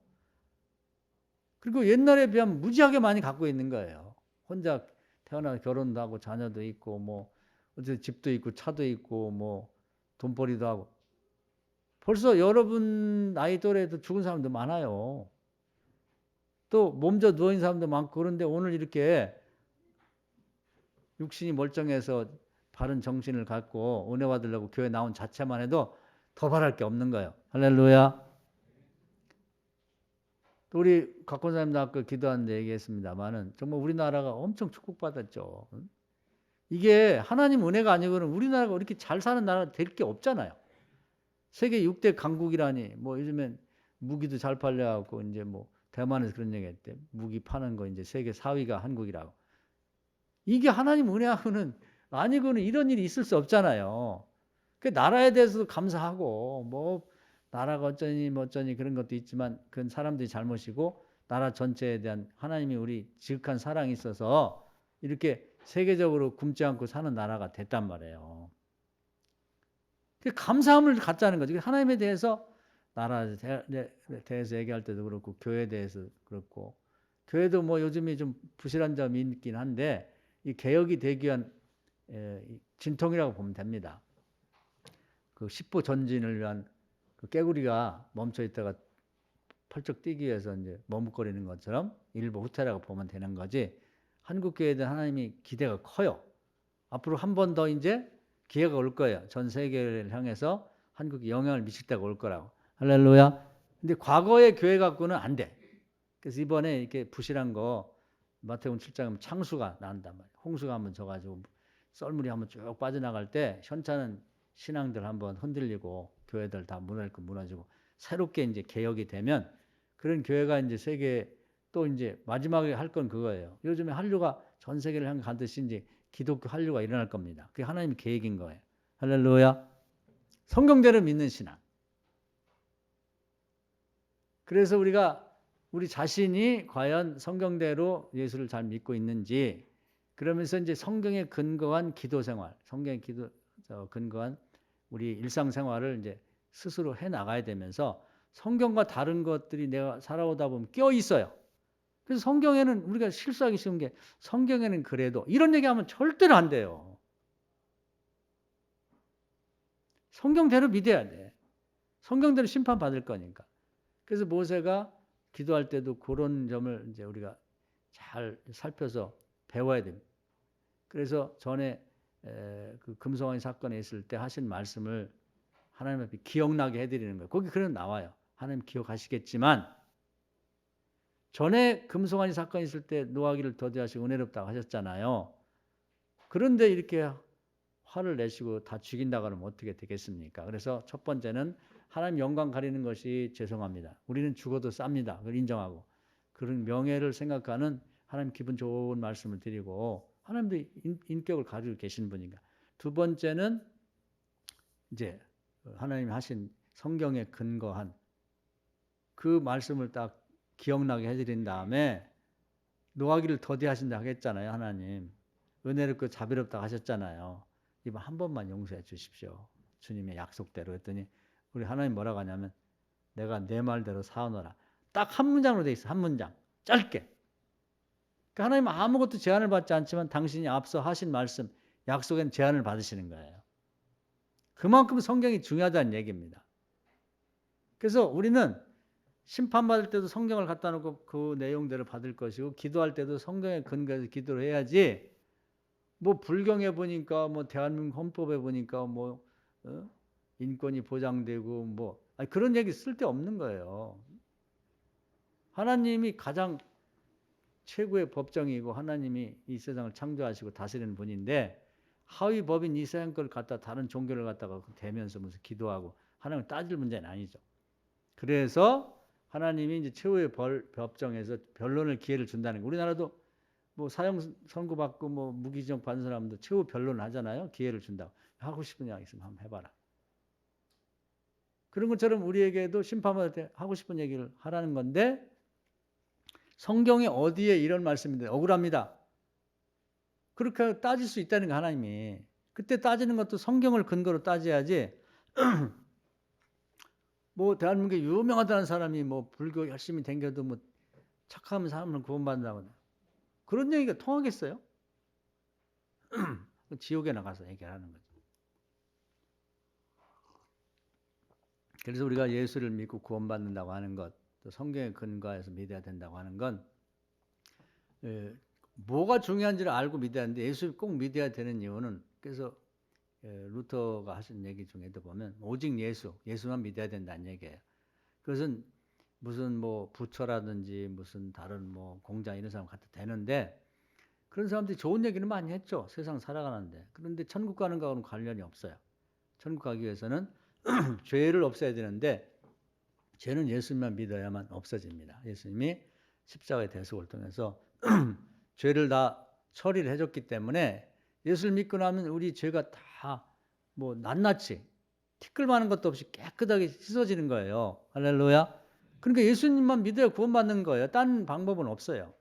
그리고 옛날에 비하면 무지하게 많이 갖고 있는 거예요. 혼자 태어나서 결혼도 하고 자녀도 있고 뭐 어쨌든 집도 있고 차도 있고 뭐 돈벌이도 하고 벌써 여러분 나이 또래도 죽은 사람도 많아요. 또 몸져 누워있는 사람도 많고 그런데 오늘 이렇게 육신이 멀쩡해서 바른 정신을 갖고 은혜 받으려고 교회 나온 자체만 해도 더 바랄 게 없는 거예요. 할렐루야. 또 우리 곽권사님도 아까 기도하는데 얘기했습니다만은 정말 우리나라가 엄청 축복받았죠. 이게 하나님 은혜가 아니고는 우리나라가 이렇게 잘 사는 나라 될 게 없잖아요. 세계 6대 강국이라니 뭐 요즘엔 무기도 잘 팔려갖고 이제 뭐 대만에서 그런 얘기했대. 무기 파는 거 이제 세계 4위가 한국이라고. 이게 하나님 은혜하고는 아니고는 이런 일이 있을 수 없잖아요. 그 나라에 대해서도 감사하고 뭐 나라가 어쩌니 뭐 어쩌니 그런 것도 있지만 그건 사람들이 잘못이고 나라 전체에 대한 하나님이 우리 지극한 사랑이 있어서 이렇게 세계적으로 굶지 않고 사는 나라가 됐단 말이에요. 감사함을 갖자는 거죠. 하나님에 대해서 나라에 대해서 얘기할 때도 그렇고 교회에 대해서 그렇고 교회도 뭐 요즘에 좀 부실한 점이 있긴 한데 이 개혁이 되기 위한 진통이라고 보면 됩니다. 그 10보 전진을 위한 그 깨구리가 멈춰 있다가 펄쩍 뛰기 위해서 이제 머뭇거리는 것처럼 일부 후퇴라고 보면 되는 거지. 한국 교회에 대한 하나님이 기대가 커요. 앞으로 한 번 더 이제 기회가 올 거예요. 전 세계를 향해서 한국이 영향을 미칠 때가 올 거라고. 할렐루야. 근데 과거의 교회 갖고는 안 돼. 그래서 이번에 이렇게 부실한 거 마태복음 7장에 창수가 난단 말이에요. 홍수가 한번 져가지고 썰물이 한번 쭉 빠져나갈 때 현찮은 신앙들 한번 흔들리고 교회들 다 무너지고 새롭게 이제 개혁이 되면 그런 교회가 이제 세계 또 이제 마지막에 할 건 그거예요. 요즘에 한류가 전 세계를 향해 가듯이 이제 기독교 한류가 일어날 겁니다. 그게 하나님의 계획인 거예요. 할렐루야. 성경대로 믿는 신앙. 그래서 우리 자신이 과연 성경대로 예수를 잘 믿고 있는지 그러면서 이제 성경에 근거한 기도 생활, 성경에 근거한 우리 일상생활을 이제 스스로 해 나가야 되면서 성경과 다른 것들이 내가 살아오다 보면 껴 있어요. 그래서 성경에는 우리가 실수하기 쉬운 게 성경에는 그래도 이런 얘기하면 절대로 안 돼요. 성경대로 믿어야 돼. 성경대로 심판받을 거니까. 그래서 모세가 기도할 때도 그런 점을 이제 우리가 잘 살펴서 배워야 됩니다. 그래서 전에 그 금송아지 사건에 있을 때 하신 말씀을 하나님 앞에 기억나게 해드리는 거예요. 거기 그런 나와요. 하나님 기억하시겠지만 전에 금송아지 사건이 있을 때 노하기를 더디하시고 은혜롭다고 하셨잖아요. 그런데 이렇게 화를 내시고 다 죽인다고 하면 어떻게 되겠습니까? 그래서 첫 번째는 하나님 영광 가리는 것이 죄송합니다. 우리는 죽어도 쌉니다. 그걸 인정하고 그런 명예를 생각하는 하나님 기분 좋은 말씀을 드리고 하나님도 인격을 가지고 계신 분인가. 두 번째는 이제 하나님이 하신 성경에 근거한 그 말씀을 딱 기억나게 해드린 다음에 노하기를 더디하신다 하겠잖아요. 하나님 은혜롭고 자비롭다 하셨잖아요. 이번 한 번만 용서해 주십시오. 주님의 약속대로 했더니 우리 하나님 뭐라고 하냐면 내가 내 말대로 사오노라. 딱 한 문장으로 돼 있어. 한 문장. 짧게. 그러니까 하나님은 아무것도 제한을 받지 않지만 당신이 앞서 하신 말씀 약속엔 제한을 받으시는 거예요. 그만큼 성경이 중요하다는 얘기입니다. 그래서 우리는 심판받을 때도 성경을 갖다 놓고 그 내용대로 받을 것이고 기도할 때도 성경에 근거해서 기도를 해야지 뭐 불경에 보니까 뭐 대한민국 헌법에 보니까 뭐 인권이 보장되고 뭐 그런 얘기 쓸데없는 거예요. 하나님이 가장 최고의 법정이고 하나님이 이 세상을 창조하시고 다스리는 분인데 하위 법인 이 세상 걸 갖다 다른 종교를 갖다가 대면서 무슨 기도하고 하나님 따질 문제는 아니죠. 그래서 하나님이 이제 최후의 법정에서 변론을 기회를 준다는 거. 우리나라도 뭐 사형 선고받고 뭐 무기징역 받은 사람도 최후 변론을 하잖아요. 기회를 준다고. 하고 싶은 이야기 있으면 한번 해봐라. 그런 것처럼 우리에게도 심판받을 때 하고 싶은 얘기를 하라는 건데 성경에 어디에 이런 말씀인데 억울합니다. 그렇게 따질 수 있다는 거 하나님이. 그때 따지는 것도 성경을 근거로 따져야지 뭐 대한민국에 유명하다는 사람이 뭐 불교 열심히 댕겨도 뭐 착하면 사람을 구원받는다고 그런 얘기가 통하겠어요? 지옥에 나가서 얘기하는 거죠. 그래서 우리가 예수를 믿고 구원받는다고 하는 것, 또 성경에 근거해서 믿어야 된다고 하는 건 뭐가 중요한지를 알고 믿어야 하는데 예수를 꼭 믿어야 되는 이유는 그래서 루터가 하신 얘기 중에도 보면 오직 예수만 믿어야 된다는 얘기예요. 그것은 무슨 뭐 부처라든지 무슨 다른 뭐 공자 이런 사람 갖다 대는데 그런 사람들이 좋은 얘기는 많이 했죠. 세상 살아가는데. 그런데 천국 가는 거하고는 관련이 없어요. 천국 가기 위해서는 죄를 없애야 되는데 죄는 예수님만 믿어야만 없어집니다. 예수님이 십자가의 대속을 통해서 죄를 다 처리를 해줬기 때문에 예수를 믿고 나면 우리 죄가 다 뭐 낱낱이 티끌만한 것도 없이 깨끗하게 씻어지는 거예요. 할렐루야. 그러니까 예수님만 믿어야 구원받는 거예요. 딴 방법은 없어요.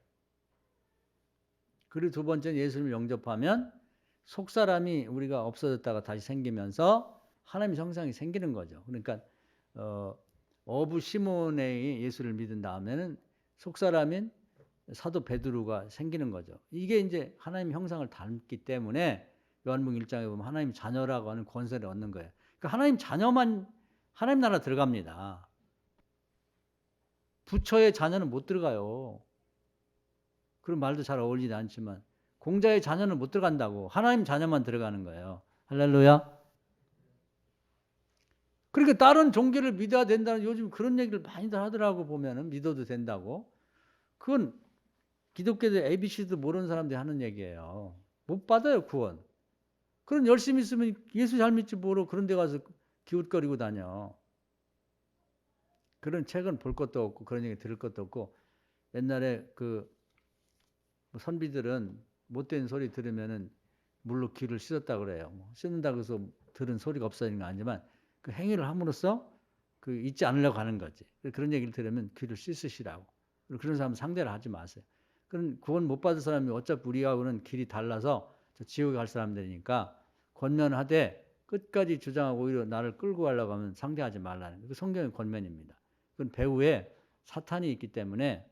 그리고 두 번째는 예수님을 영접하면 속사람이 우리가 없어졌다가 다시 생기면서 하나님의 형상이 생기는 거죠. 그러니까 어부 시몬의 예수를 믿은 다음에는 속사람인 사도 베드로가 생기는 거죠. 이게 이제 하나님 형상을 닮기 때문에 요한복음 1장에 보면 하나님 자녀라고 하는 권세를 얻는 거예요. 그러니까 하나님 자녀만 하나님 나라 들어갑니다. 부처의 자녀는 못 들어가요. 그런 말도 잘 어울리지 않지만 공자의 자녀는 못 들어간다고. 하나님 자녀만 들어가는 거예요. 할렐루야. 그러니까 다른 종교를 믿어야 된다는 요즘 그런 얘기를 많이들 하더라고 보면은 믿어도 된다고. 그건 기독교들 ABC도 모르는 사람들이 하는 얘기예요. 못 받아요 구원. 그런 열심히 있으면 예수 잘 믿지 모르고 그런 데 가서 기웃거리고 다녀. 그런 책은 볼 것도 없고 그런 얘기 들을 것도 없고 옛날에 그 선비들은 못된 소리 들으면은 물로 귀를 씻었다 그래요. 씻는다고 해서 들은 소리가 없어지는 건 아니지만 그 행위를 함으로써 그 잊지 않으려고 하는 거지. 그런 얘기를 들으면 귀를 씻으시라고. 그런 사람 상대를 하지 마세요. 그런 구원 못 받은 사람이 어차피 우리하고는 길이 달라서 지옥에 갈 사람들이니까 권면하되 끝까지 주장하고 오히려 나를 끌고 가려고 하면 상대하지 말라는 그 성경의 권면입니다. 그건 배후에 사탄이 있기 때문에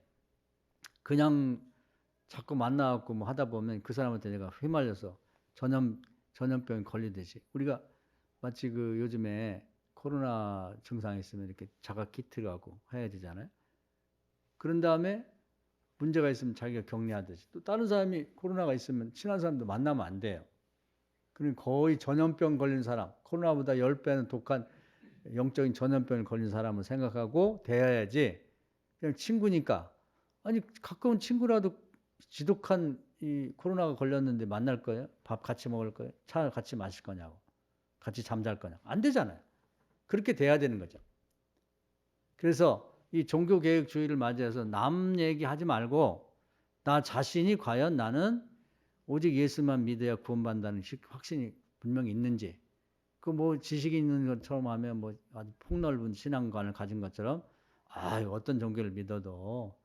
그냥 자꾸 만나갖고 뭐 하다 보면 그 사람한테 내가 휘말려서 전염병이 걸리듯이 우리가 마치 그 요즘에 코로나 증상이 있으면 이렇게 자가 키트를 하고 해야 되잖아요. 그런 다음에 문제가 있으면 자기가 격리하듯이 또 다른 사람이 코로나가 있으면 친한 사람도 만나면 안 돼요. 그러니까 거의 전염병 걸린 사람, 코로나보다 10배는 독한 영적인 전염병을 걸린 사람을 생각하고 대해야지 그냥 친구니까. 아니 가까운 친구라도 지독한 이 코로나가 걸렸는데 만날 거예요? 밥 같이 먹을 거예요? 차 같이 마실 거냐고. 같이 잠잘 거냐고. 안 되잖아요. 그렇게 돼야 되는 거죠. 그래서 이 종교개혁주의를 맞이해서 남 얘기하지 말고 나 자신이 과연 나는 오직 예수만 믿어야 구원받는다는 확신이 분명히 있는지, 그 뭐 지식이 있는 것처럼 하면 뭐 아주 폭넓은 신앙관을 가진 것처럼 어떤 종교를 믿어도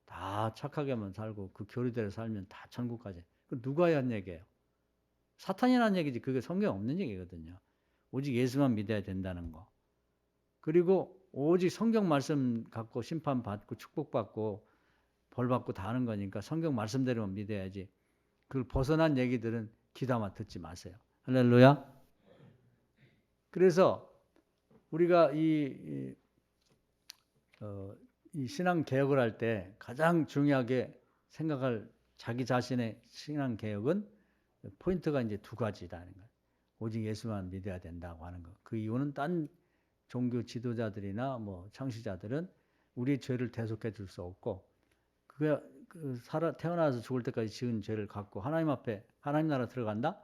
다 착하게만 살고 그 교리대로 살면 다 천국 가지. 그 누가 한 얘기예요? 사탄이 한 얘기지. 그게 성경에 없는 얘기거든요. 오직 예수만 믿어야 된다는 거. 그리고 오직 성경 말씀 갖고 심판받고 축복받고 벌받고 다 하는 거니까 성경 말씀대로만 믿어야지. 그걸 벗어난 얘기들은 귀담아 듣지 마세요. 할렐루야. 그래서 우리가 이 신앙 개혁을 할 때 가장 중요하게 생각할 자기 자신의 신앙 개혁은 포인트가 이제 두 가지라는 거예요. 오직 예수만 믿어야 된다고 하는 거. 그 이유는 딴 종교 지도자들이나 뭐 창시자들은 우리의 죄를 대속해 줄 수 없고, 그게 태어나서 죽을 때까지 지은 죄를 갖고 하나님 앞에 하나님 나라 들어간다?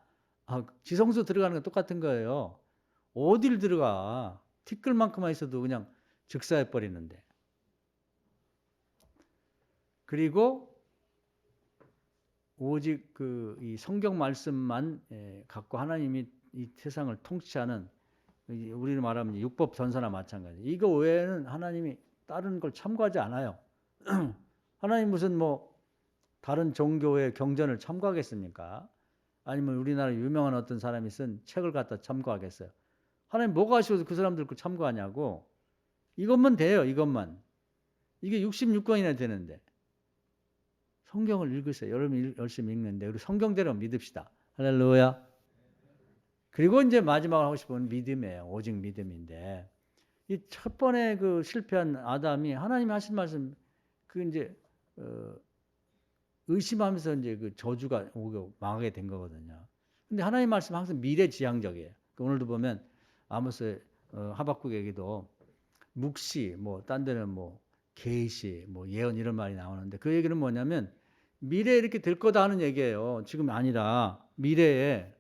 지성소 들어가는 거 똑같은 거예요. 어딜 들어가? 티끌만큼만 있어도 그냥 즉사해 버리는데. 그리고 오직 이 성경 말씀만 갖고 하나님이 이 세상을 통치하는, 우리를 말하면 율법 전서나 마찬가지. 이거 외에는 하나님이 다른 걸 참고하지 않아요. 하나님 무슨 뭐 다른 종교의 경전을 참고하겠습니까? 아니면 우리나라 유명한 어떤 사람이 쓴 책을 갖다 참고하겠어요? 하나님 뭐가 아쉬워서 그 사람들 거 참고하냐고. 이것만 돼요. 이것만. 이게 66권이나 되는데. 성경을 읽으세요. 여러분 열심히 읽는데 우리 성경대로 믿읍시다. 할렐루야. 그리고 이제 마지막으로 하고 싶은 믿음이에요. 오직 믿음인데, 이 첫 번에 그 실패한 아담이 하나님이 하신 말씀 이제 의심하면서 이제 그 저주가 오고 망하게 된 거거든요. 근데 하나님 말씀 항상 미래지향적이에요. 오늘도 보면 아모스 하박국 얘기도 묵시 뭐 딴 데는 뭐 계시 뭐 예언 이런 말이 나오는데, 그 얘기는 뭐냐면 미래에 이렇게 될 거다 하는 얘기예요. 지금 아니라 미래에.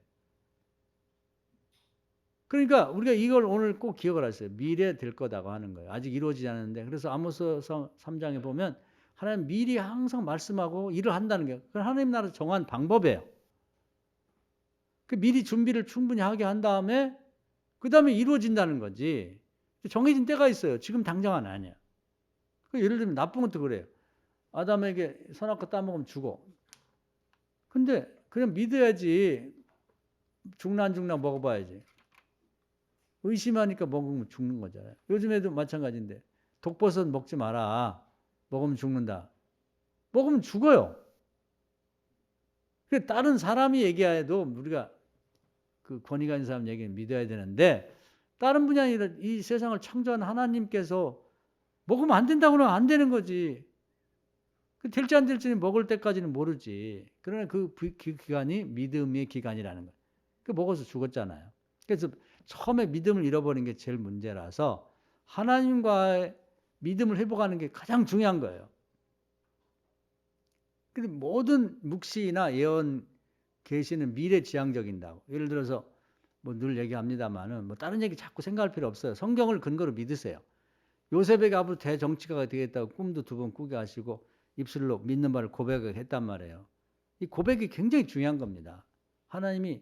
그러니까 우리가 이걸 오늘 꼭 기억을 하세요. 미래에 될 거다고 하는 거예요. 아직 이루어지지 않았는데. 그래서 아모스 3장에 보면 하나님 미리 항상 말씀하고 일을 한다는 게, 그건 하나님 나라 정한 방법이에요. 그 미리 준비를 충분히 하게 한 다음에 그 다음에 이루어진다는 거지. 정해진 때가 있어요. 지금 당장은 아니야. 예를 들면 나쁜 것도 그래요. 아담에게 선악과 따먹으면 죽어. 근데 그냥 믿어야지. 죽나 안 죽나 먹어봐야지. 의심하니까 먹으면 죽는 거잖아요. 요즘에도 마찬가지인데 독버섯 먹지 마라. 먹으면 죽는다. 먹으면 죽어요. 다른 사람이 얘기해도 우리가 그 권위가 있는 사람 얘기는 믿어야 되는데, 다른 분이 아니라 이 세상을 창조한 하나님께서 먹으면 안 된다고 하면 안 되는 거지. 될지 안 될지는 먹을 때까지는 모르지. 그러나 그 기간이 믿음의 기간이라는 거예요. 먹어서 죽었잖아요. 그래서 처음에 믿음을 잃어버린 게 제일 문제라서 하나님과의 믿음을 회복하는 게 가장 중요한 거예요. 근데 모든 묵시나 예언, 계시는 미래지향적인다고. 예를 들어서 뭐 늘 얘기합니다만은 뭐 다른 얘기 자꾸 생각할 필요 없어요. 성경을 근거로 믿으세요. 요셉에게 앞으로 대정치가가 되겠다고 꿈도 2번 꾸게 하시고 입술로 믿는 바를 고백했단 말이에요. 이 고백이 굉장히 중요한 겁니다. 하나님이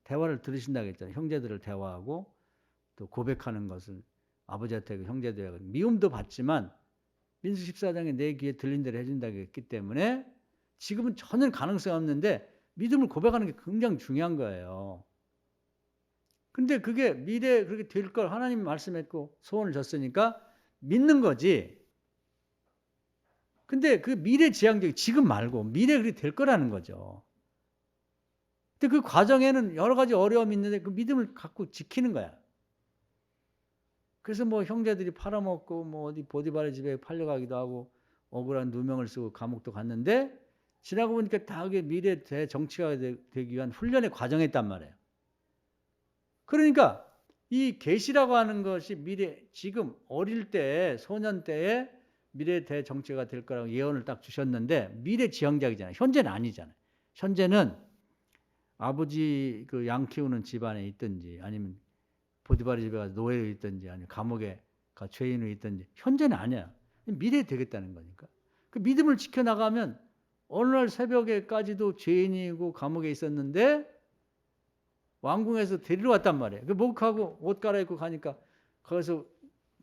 대화를 들으신다고 했잖아요. 형제들을 대화하고 또 고백하는 것은 아버지한테 형제들에게 미움도 받지만 민수 14장에 내 귀에 들린 대로 해준다고 했기 때문에 지금은 전혀 가능성이 없는데 믿음을 고백하는 게 굉장히 중요한 거예요. 근데 그게 미래에 그렇게 될 걸 하나님이 말씀했고 소원을 줬으니까 믿는 거지. 근데 그 미래지향적이 지금 말고 미래에 그렇게 될 거라는 거죠. 근데 그 과정에는 여러 가지 어려움이 있는데 그 믿음을 갖고 지키는 거야. 그래서 뭐 형제들이 팔아먹고 뭐 어디 보디바르 집에 팔려가기도 하고 억울한 누명을 쓰고 감옥도 갔는데 지나고 보니까 다 그게 미래 대정치가 되기 위한 훈련의 과정에 있단 말이에요. 그러니까 이 계시라고 하는 것이 지금 어릴 때, 소년 때에 미래 대정치가 될 거라고 예언을 딱 주셨는데 미래 지향작이잖아요. 현재는 아니잖아요. 현재는 아버지 그 양 키우는 집안에 있든지 아니면 보디바르 집에 가서 노예로 있든지 아니면 감옥에 가 죄인으로 있든지 현재는 아니야. 미래에 되겠다는 거니까. 그 믿음을 지켜나가면 어느 날 새벽에까지도 죄인이고 감옥에 있었는데 왕궁에서 데리러 왔단 말이에요. 그 목하고 옷 갈아입고 가니까 거기서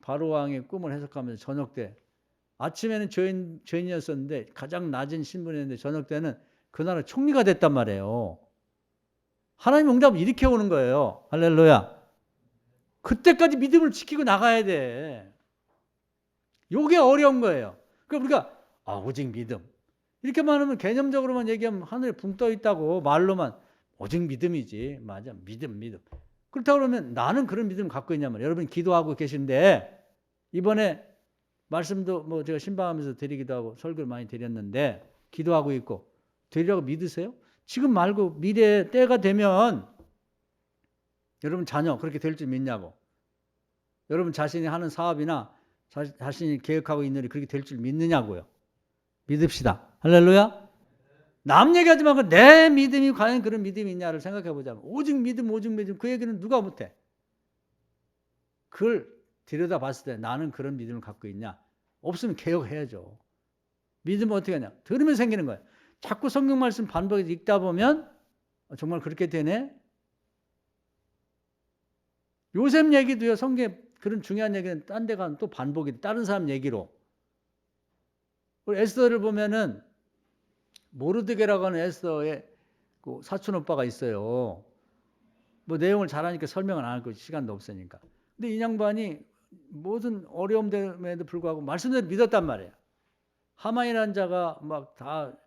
바로 왕의 꿈을 해석하면서 저녁 때 아침에는 죄인이었었는데 가장 낮은 신분이었는데 저녁 때는 그 나라 총리가 됐단 말이에요. 하나님 응답을 이렇게 오는 거예요. 할렐루야. 그때까지 믿음을 지키고 나가야 돼. 요게 어려운 거예요. 그러니까 우리가 오직 믿음. 이렇게만 하면 개념적으로만 얘기하면 하늘에 붕 떠 있다고 말로만 오직 믿음이지. 맞아. 믿음. 그렇다고 그러면 나는 그런 믿음을 갖고 있냐 말이에요. 여러분 기도하고 계신데 이번에 말씀도 뭐 제가 신방하면서 드리기도 하고 설교를 많이 드렸는데 기도하고 있고 되리라고 믿으세요? 지금 말고 미래에 때가 되면 여러분 자녀 그렇게 될 줄 믿냐고. 여러분 자신이 하는 사업이나 자신이 계획하고 있는 일이 그렇게 될 줄 믿느냐고요. 믿읍시다. 할렐루야. 남 얘기하지 말고 내 믿음이 과연 그런 믿음이 있냐를 생각해 보자면 오직 믿음 그 얘기는 누가 못해. 그걸 들여다 봤을 때 나는 그런 믿음을 갖고 있냐. 없으면 개혁해야죠. 믿음은 어떻게 하냐. 들으면 생기는 거예요. 자꾸 성경 말씀 반복해서 읽다 보면 정말 그렇게 되네. 요셉 얘기도요. 성경에 그런 중요한 얘기는 딴 데 가면 또 반복이 돼. 다른 사람 얘기로. 우리 에스더를 보면은 모르드게라고 하는 에스더의 그 사촌 오빠가 있어요. 뭐 내용을 잘하니까 설명을 안 할 거지. 시간도 없으니까. 근데 이 양반이 모든 어려움에도 불구하고 말씀대로 믿었단 말이에요. 하만이라는 자가 막 다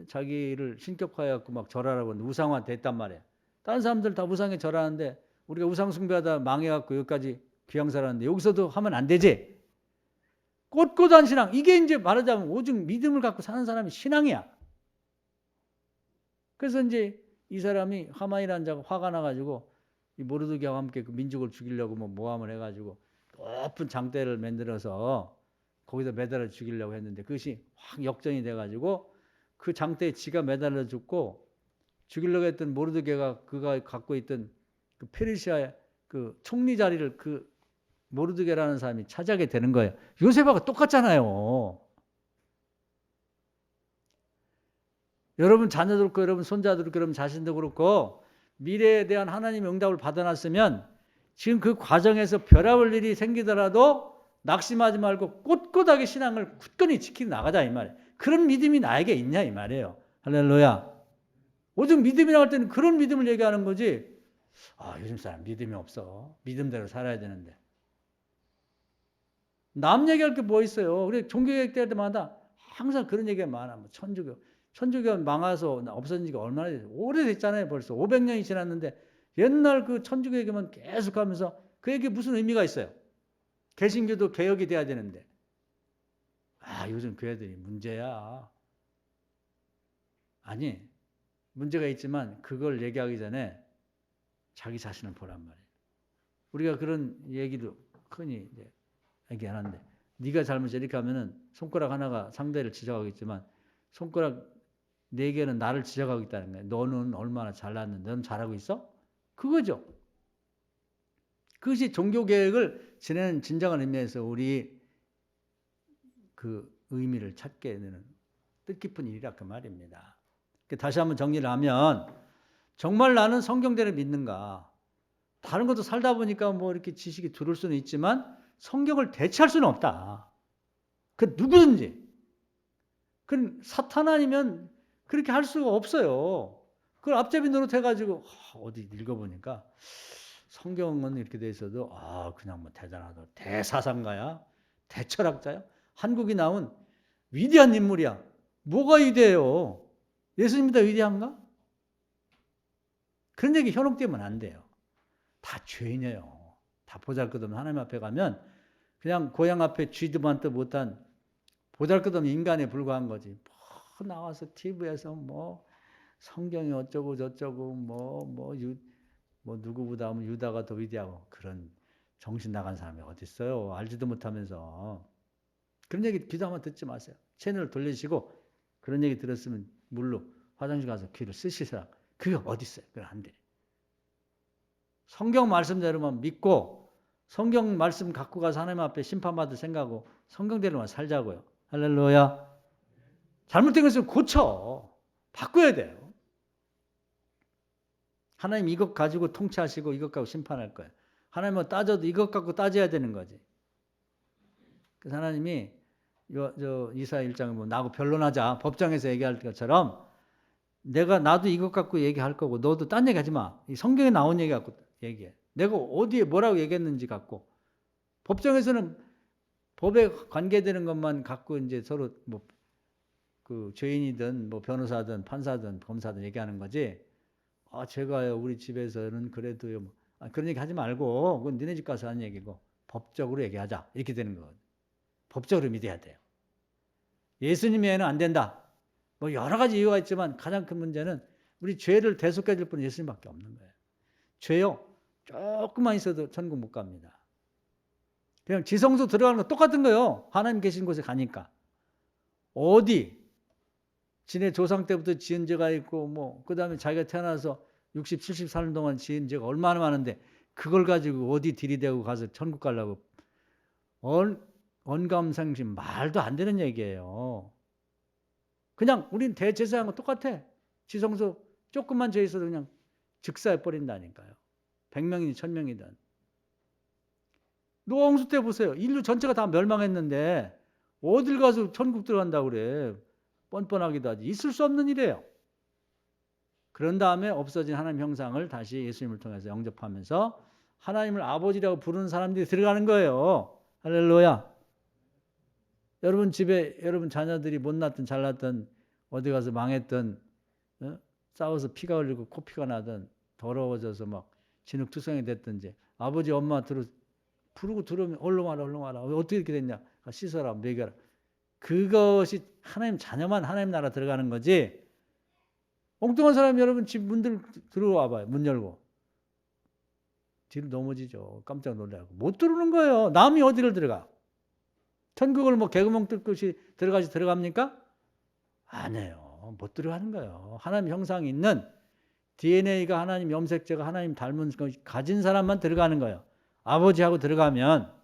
자기를 신격화해갖고 막 절하라고 하는데 우상화 됐단 말이에요. 다른 사람들 다 우상에 절하는데 우리가 우상 숭배하다 망해갖고 여기까지 귀양살았는데 여기서도 하면 안 되지. 꼿꼿한 신앙. 이게 이제 말하자면 오직 믿음을 갖고 사는 사람이 신앙이야. 그래서 이제 이 사람이 하만이라는 자가 화가 나가지고 이 모르드게와 함께 그 민족을 죽이려고 뭐 모함을 해가지고 높은 장대를 만들어서 거기다 매달아 죽이려고 했는데 그것이 확 역전이 돼가지고 그 장대에 지가 매달려 죽고 죽이려고 했던 모르드게가 그가 갖고 있던 그 페르시아의 그 총리 자리를 그 모르드게라는 사람이 차지하게 되는 거예요. 요셉하고 똑같잖아요. 여러분 자녀도 그렇고 여러분 손자도 그렇고 여러분 자신도 그렇고 미래에 대한 하나님의 응답을 받아놨으면 지금 그 과정에서 벼락을 일이 생기더라도 낙심하지 말고 꼿꼿하게 신앙을 굳건히 지키고 나가자 이 말이에요. 그런 믿음이 나에게 있냐 이 말이에요. 할렐루야. 오직 믿음이라고 할 때는 그런 믿음을 얘기하는 거지. 요즘 사람 믿음이 없어. 믿음대로 살아야 되는데. 남 얘기할 게 뭐 있어요. 우리 종교 얘기 때마다 항상 그런 얘기가 많아. 뭐 천주교가 망해서 없어진 지가 얼마나 됐어요. 오래됐잖아요. 벌써 500년이 지났는데 옛날 그 천주교 얘기만 계속하면서 그 얘기에 무슨 의미가 있어요. 개신교도 개혁이 돼야 되는데 요즘 교회들이 문제야. 아니 문제가 있지만 그걸 얘기하기 전에 자기 자신을 보란 말이에요. 우리가 그런 얘기도 흔히 이제 얘기하는데 네가 잘못이 이렇게 하면은 손가락 하나가 상대를 지적하겠지만 손가락 4개는 나를 지적하고 있다는 거예요. 너는 얼마나 잘났는데 너는 잘하고 있어? 그거죠. 그것이 종교개혁을 지내는 진정한 의미에서 우리 그 의미를 찾게 되는 뜻깊은 일이라 그 말입니다. 다시 한번 정리를 하면 정말 나는 성경대로 믿는가? 다른 것도 살다 보니까 뭐 이렇게 지식이 들을 수는 있지만 성경을 대체할 수는 없다. 그 누구든지. 그 사탄 아니면 그렇게 할 수가 없어요. 그걸 앞잡이 노릇해가지고 어디 읽어보니까 성경은 이렇게 돼 있어도 그냥 뭐 대단하다. 대사상가야? 대철학자야? 한국이 나온 위대한 인물이야. 뭐가 위대해요? 예수님보다 위대한가? 그런 얘기 현혹되면 안 돼요. 다 죄인이에요. 다 보잘것없는 하나님 앞에 가면 그냥 고향 앞에 쥐도만도 못한 보잘것없는 인간에 불과한 거지. 뭐 나와서 TV에서 뭐 성경이 어쩌고 저쩌고 뭐 누구보다 유다가 더 위대하고 그런 정신 나간 사람이 어디 있어요? 알지도 못하면서. 그런 얘기 기도하면 듣지 마세요. 채널을 돌리시고 그런 얘기 들었으면 물로 화장실 가서 귀를 쓰시라. 그게 어디 있어요? 그건 안 돼. 성경 말씀대로만 믿고 성경 말씀 갖고 가서 하나님 앞에 심판받을 생각하고 성경대로만 살자고요. 할렐루야. 잘못된 것을 고쳐. 바꿔야 돼요. 하나님 이것 가지고 통치하시고 이것 갖고 심판할 거예요. 하나님은 따져도 이것 갖고 따져야 되는 거지. 그래서 하나님이 이사야 1장에 뭐 나하고 변론하자. 법정에서 얘기할 것처럼 나도 이것 갖고 얘기할 거고 너도 딴 얘기 하지 마. 이 성경에 나온 얘기 갖고 얘기해. 내가 어디에 뭐라고 얘기했는지 갖고. 법정에서는 법에 관계되는 것만 갖고 이제 서로 뭐 그 죄인이든 뭐 변호사든 판사든 검사든 얘기하는 거지. 제가요 우리 집에서는 그래도요 뭐, 그런 얘기 하지 말고 그건 니네 집 가서 하는 얘기고 법적으로 얘기하자 이렇게 되는 거거든요. 법적으로 믿어야 돼요. 예수님 외에는 안 된다. 뭐 여러 가지 이유가 있지만 가장 큰 문제는 우리 죄를 대속해 줄 분은 예수님밖에 없는 거예요. 죄요 조금만 있어도 천국 못 갑니다. 그냥 지성소 들어가는 거 똑같은 거예요. 하나님 계신 곳에 가니까. 어디 지네 조상 때부터 지은 죄가 있고 뭐 그다음에 자기가 태어나서 60, 70 사는 동안 지은 죄가 얼마나 많은데 그걸 가지고 어디 들이대고 가서 천국 가려고 언감생심 말도 안 되는 얘기예요. 그냥 우린 대제사장과 똑같아. 지성소 조금만 죄 있어도 그냥 즉사해 버린다니까요. 100명이든 1000명이든. 노아 홍수 때 보세요. 인류 전체가 다 멸망했는데 어딜 가서 천국 들어간다고 그래. 뻔뻔하기도 하지. 있을 수 없는 일이에요. 그런 다음에 없어진 하나님 형상을 다시 예수님을 통해서 영접하면서 하나님을 아버지라고 부르는 사람들이 들어가는 거예요. 할렐루야. 여러분 집에 여러분 자녀들이 못났든 잘났든 어디 가서 망했든 싸워서 피가 흘리고 코피가 나든 더러워져서 막 진흙투성이 됐든지 아버지 엄마 부르고 들어오면 얼른 와라 어떻게 이렇게 됐냐 씻어라 먹여라. 그것이 하나님 자녀만 하나님 나라 들어가는 거지. 엉뚱한 사람 여러분 집 문들 들어와 봐요. 문 열고 뒤로 넘어지죠. 깜짝 놀라고 못 들어오는 거예요. 남이 어디를 들어가? 천국을 뭐 개구멍 뚫듯이 들어갑니까? 아니에요. 못 들어가는 거예요. 하나님 형상이 있는 DNA가 하나님 염색체가 하나님 닮은 것이 가진 사람만 들어가는 거예요. 아버지하고 들어가면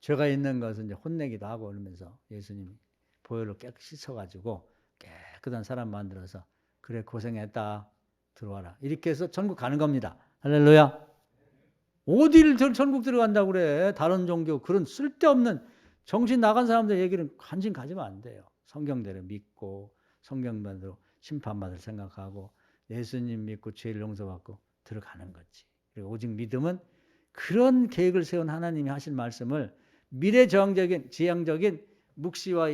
죄가 있는 것은 이제 혼내기도 하고 그러면서 예수님이 보혈로 깨끗이 씻어가지고 깨끗한 사람 만들어서 그래 고생했다 들어와라 이렇게 해서 천국 가는 겁니다. 할렐루야. 어디를 천국 들어간다고 그래. 다른 종교 그런 쓸데없는 정신 나간 사람들 얘기는 관심 가지면 안 돼요. 성경대로 믿고 성경대로 심판받을 생각하고 예수님 믿고 죄를 용서받고 들어가는 거지. 그리고 오직 믿음은 그런 계획을 세운 하나님이 하신 말씀을 미래지향적인 묵시와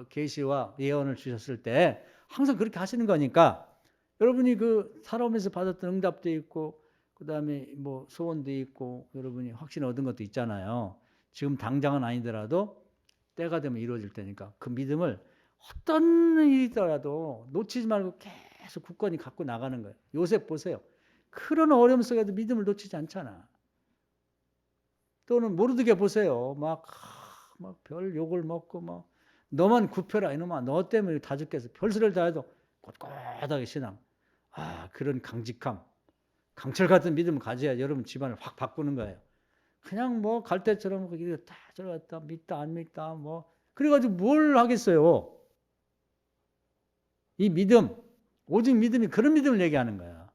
계시와 예언을 주셨을 때 항상 그렇게 하시는 거니까 여러분이 그 살아오면서 받았던 응답도 있고 그다음에 뭐 소원도 있고 여러분이 확신 얻은 것도 있잖아요. 지금 당장은 아니더라도 때가 되면 이루어질 테니까 그 믿음을 어떤 일이더라도 놓치지 말고 계속 굳건히 갖고 나가는 거예요. 요셉 보세요. 그런 어려움 속에도 믿음을 놓치지 않잖아. 또는 모르드게 보세요. 막 별 욕을 먹고 막 너만 굽혀라 이놈아 너 때문에 다 죽겠어. 별수를 다 해도 꼿꼿하게 신앙. 그런 강직함. 강철 같은 믿음을 가져야 여러분 집안을 확 바꾸는 거예요. 그냥 뭐 갈 때처럼 이렇게 다 들어갔다 믿다 안 믿다 뭐 그래가지고 뭘 하겠어요. 이 믿음 오직 믿음이 그런 믿음을 얘기하는 거야.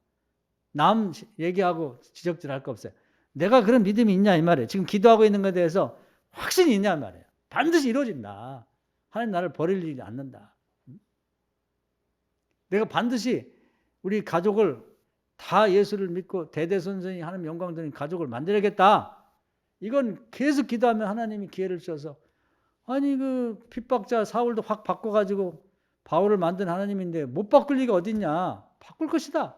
남 얘기하고 지적질할 거 없어요. 내가 그런 믿음이 있냐 이 말이에요. 지금 기도하고 있는 것에 대해서 확신이 있냐 이 말이에요. 반드시 이루어진다. 하나님 나를 버릴 일이 않는다. 내가 반드시 우리 가족을 다 예수를 믿고 대대손손이 하나님 영광 드리는 가족을 만들어야겠다. 이건 계속 기도하면 하나님이 기회를 주셔서 아니 그 핍박자 사울도 확 바꿔가지고 바울을 만든 하나님인데 못 바꿀 리가 어딨냐. 바꿀 것이다.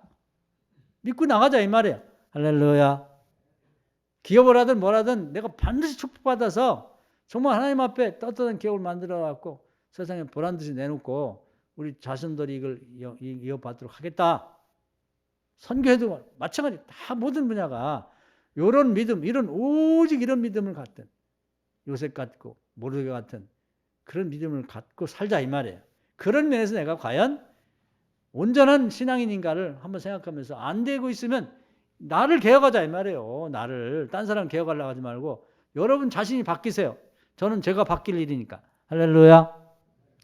믿고 나가자 이 말이에요. 할렐루야. 기업을 하든 뭘 하든 내가 반드시 축복받아서 정말 하나님 앞에 떳떳한 기업을 만들어 갖고 세상에 보란듯이 내놓고 우리 자손들이 이걸 이어받도록 하겠다. 선교회도 마찬가지. 다 모든 분야가 이런 믿음, 오직 이런 믿음을 갖든 요셉 같고 모르게 같은 그런 믿음을 갖고 살자 이 말이에요. 그런 면에서 내가 과연 온전한 신앙인인가를 한번 생각하면서 안 되고 있으면 나를 개혁하자 이 말이에요. 나를 딴 사람 개혁하려고 하지 말고 여러분 자신이 바뀌세요. 저는 제가 바뀔 일이니까. 할렐루야.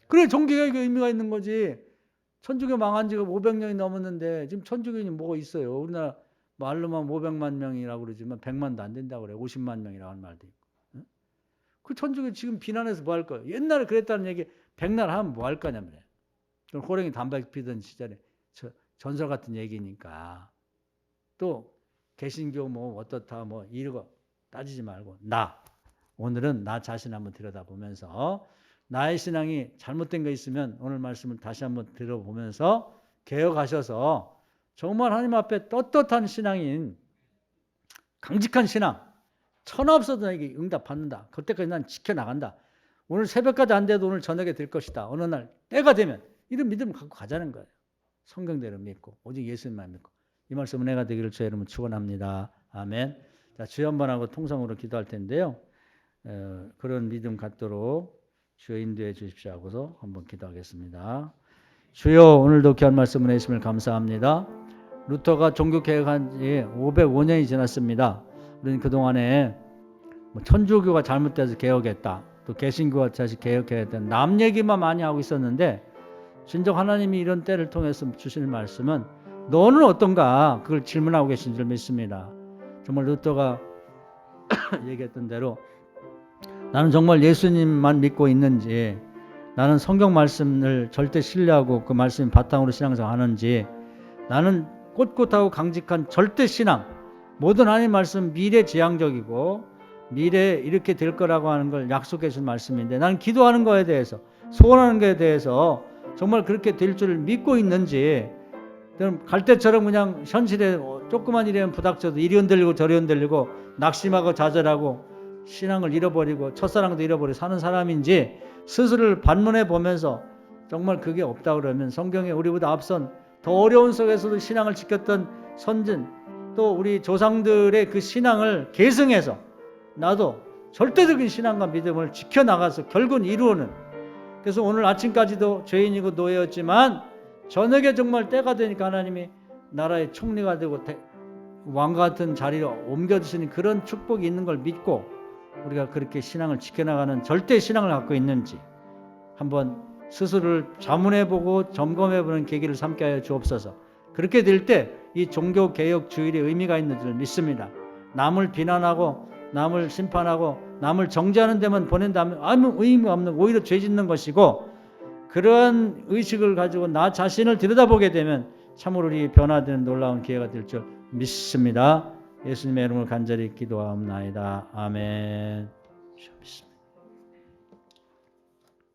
그래 종교개혁의 의미가 있는 거지. 천주교 망한 지가 500년이 넘었는데 지금 천주교인이 뭐가 있어요. 우리나라 말로만 500만 명이라고 그러지만 100만도 안 된다고 그래. 50만 명이라고 하는 말도 있고. 그 천주교 지금 비난해서 뭐 할 거예요. 옛날에 그랬다는 얘기 백날 하면 뭐 할 거냐 말이에요. 호랭이 담배 피던 시절에 전설 같은 얘기니까. 또 개신교 뭐 어떻다 뭐 이러고 따지지 말고 오늘은 나 자신 한번 들여다보면서 나의 신앙이 잘못된 거 있으면 오늘 말씀을 다시 한번 들어보면서 개혁하셔서 정말 하나님 앞에 떳떳한 신앙인 강직한 신앙 천하 없어도 나에게 응답 받는다. 그때까지 난 지켜나간다. 오늘 새벽까지 안 돼도 오늘 저녁에 될 것이다. 어느 날 때가 되면 이런 믿음을 갖고 가자는 거예요. 성경대로 믿고 오직 예수님만 믿고 이 말씀 은혜가 되기를 주의 이름으로 축원합니다. 아멘. 자, 주여 한번 하고 통성으로 기도할 텐데요. 그런 믿음 갖도록 주여 인도해 주십시오 하고서 한번 기도하겠습니다. 주여 오늘도 귀한 말씀을 해주심을 감사합니다. 루터가 종교개혁한 지 505년이 지났습니다. 우리는 그동안에 천주교가 잘못돼서 개혁했다. 또 개신교가 다시 개혁해야 된다. 남 얘기만 많이 하고 있었는데 진정 하나님이 이런 때를 통해서 주시는 말씀은 너는 어떤가? 그걸 질문하고 계신 줄 믿습니다. 정말 루터가 얘기했던 대로 나는 정말 예수님만 믿고 있는지 나는 성경 말씀을 절대 신뢰하고 그 말씀 바탕으로 신앙생활하는지 나는 꼿꼿하고 강직한 절대 신앙 모든 하나님 말씀 미래지향적이고 미래에 이렇게 될 거라고 하는 걸 약속해 준 말씀인데 나는 기도하는 거에 대해서 소원하는 거에 대해서 정말 그렇게 될 줄 믿고 있는지 그럼 갈 때처럼 그냥 현실에 조그만 일이면 부닥쳐도 이리 흔들리고 저리 흔들리고 낙심하고 좌절하고 신앙을 잃어버리고 첫사랑도 잃어버리고 사는 사람인지 스스로를 반문해 보면서 정말 그게 없다 그러면 성경에 우리보다 앞선 더 어려운 속에서도 신앙을 지켰던 선진 또 우리 조상들의 그 신앙을 계승해서 나도 절대적인 신앙과 믿음을 지켜나가서 결국은 이루는 그래서 오늘 아침까지도 죄인이고 노예였지만 저녁에 정말 때가 되니까 하나님이 나라의 총리가 되고 왕과 같은 자리로 옮겨주시는 그런 축복이 있는 걸 믿고 우리가 그렇게 신앙을 지켜나가는 절대 신앙을 갖고 있는지 한번 스스로를 자문해보고 점검해보는 계기를 삼게 하여 주옵소서. 그렇게 될 때 이 종교개혁 주일의 의미가 있는 줄 믿습니다. 남을 비난하고 남을 심판하고 남을 정죄하는 데만 보낸다면 아무 의미가 없는 오히려 죄 짓는 것이고 그러한 의식을 가지고 나 자신을 들여다보게 되면 참으로 우리 변화되는 놀라운 기회가 될 줄 믿습니다. 예수님의 이름으로 간절히 기도하옵나이다. 아멘. 믿습니다.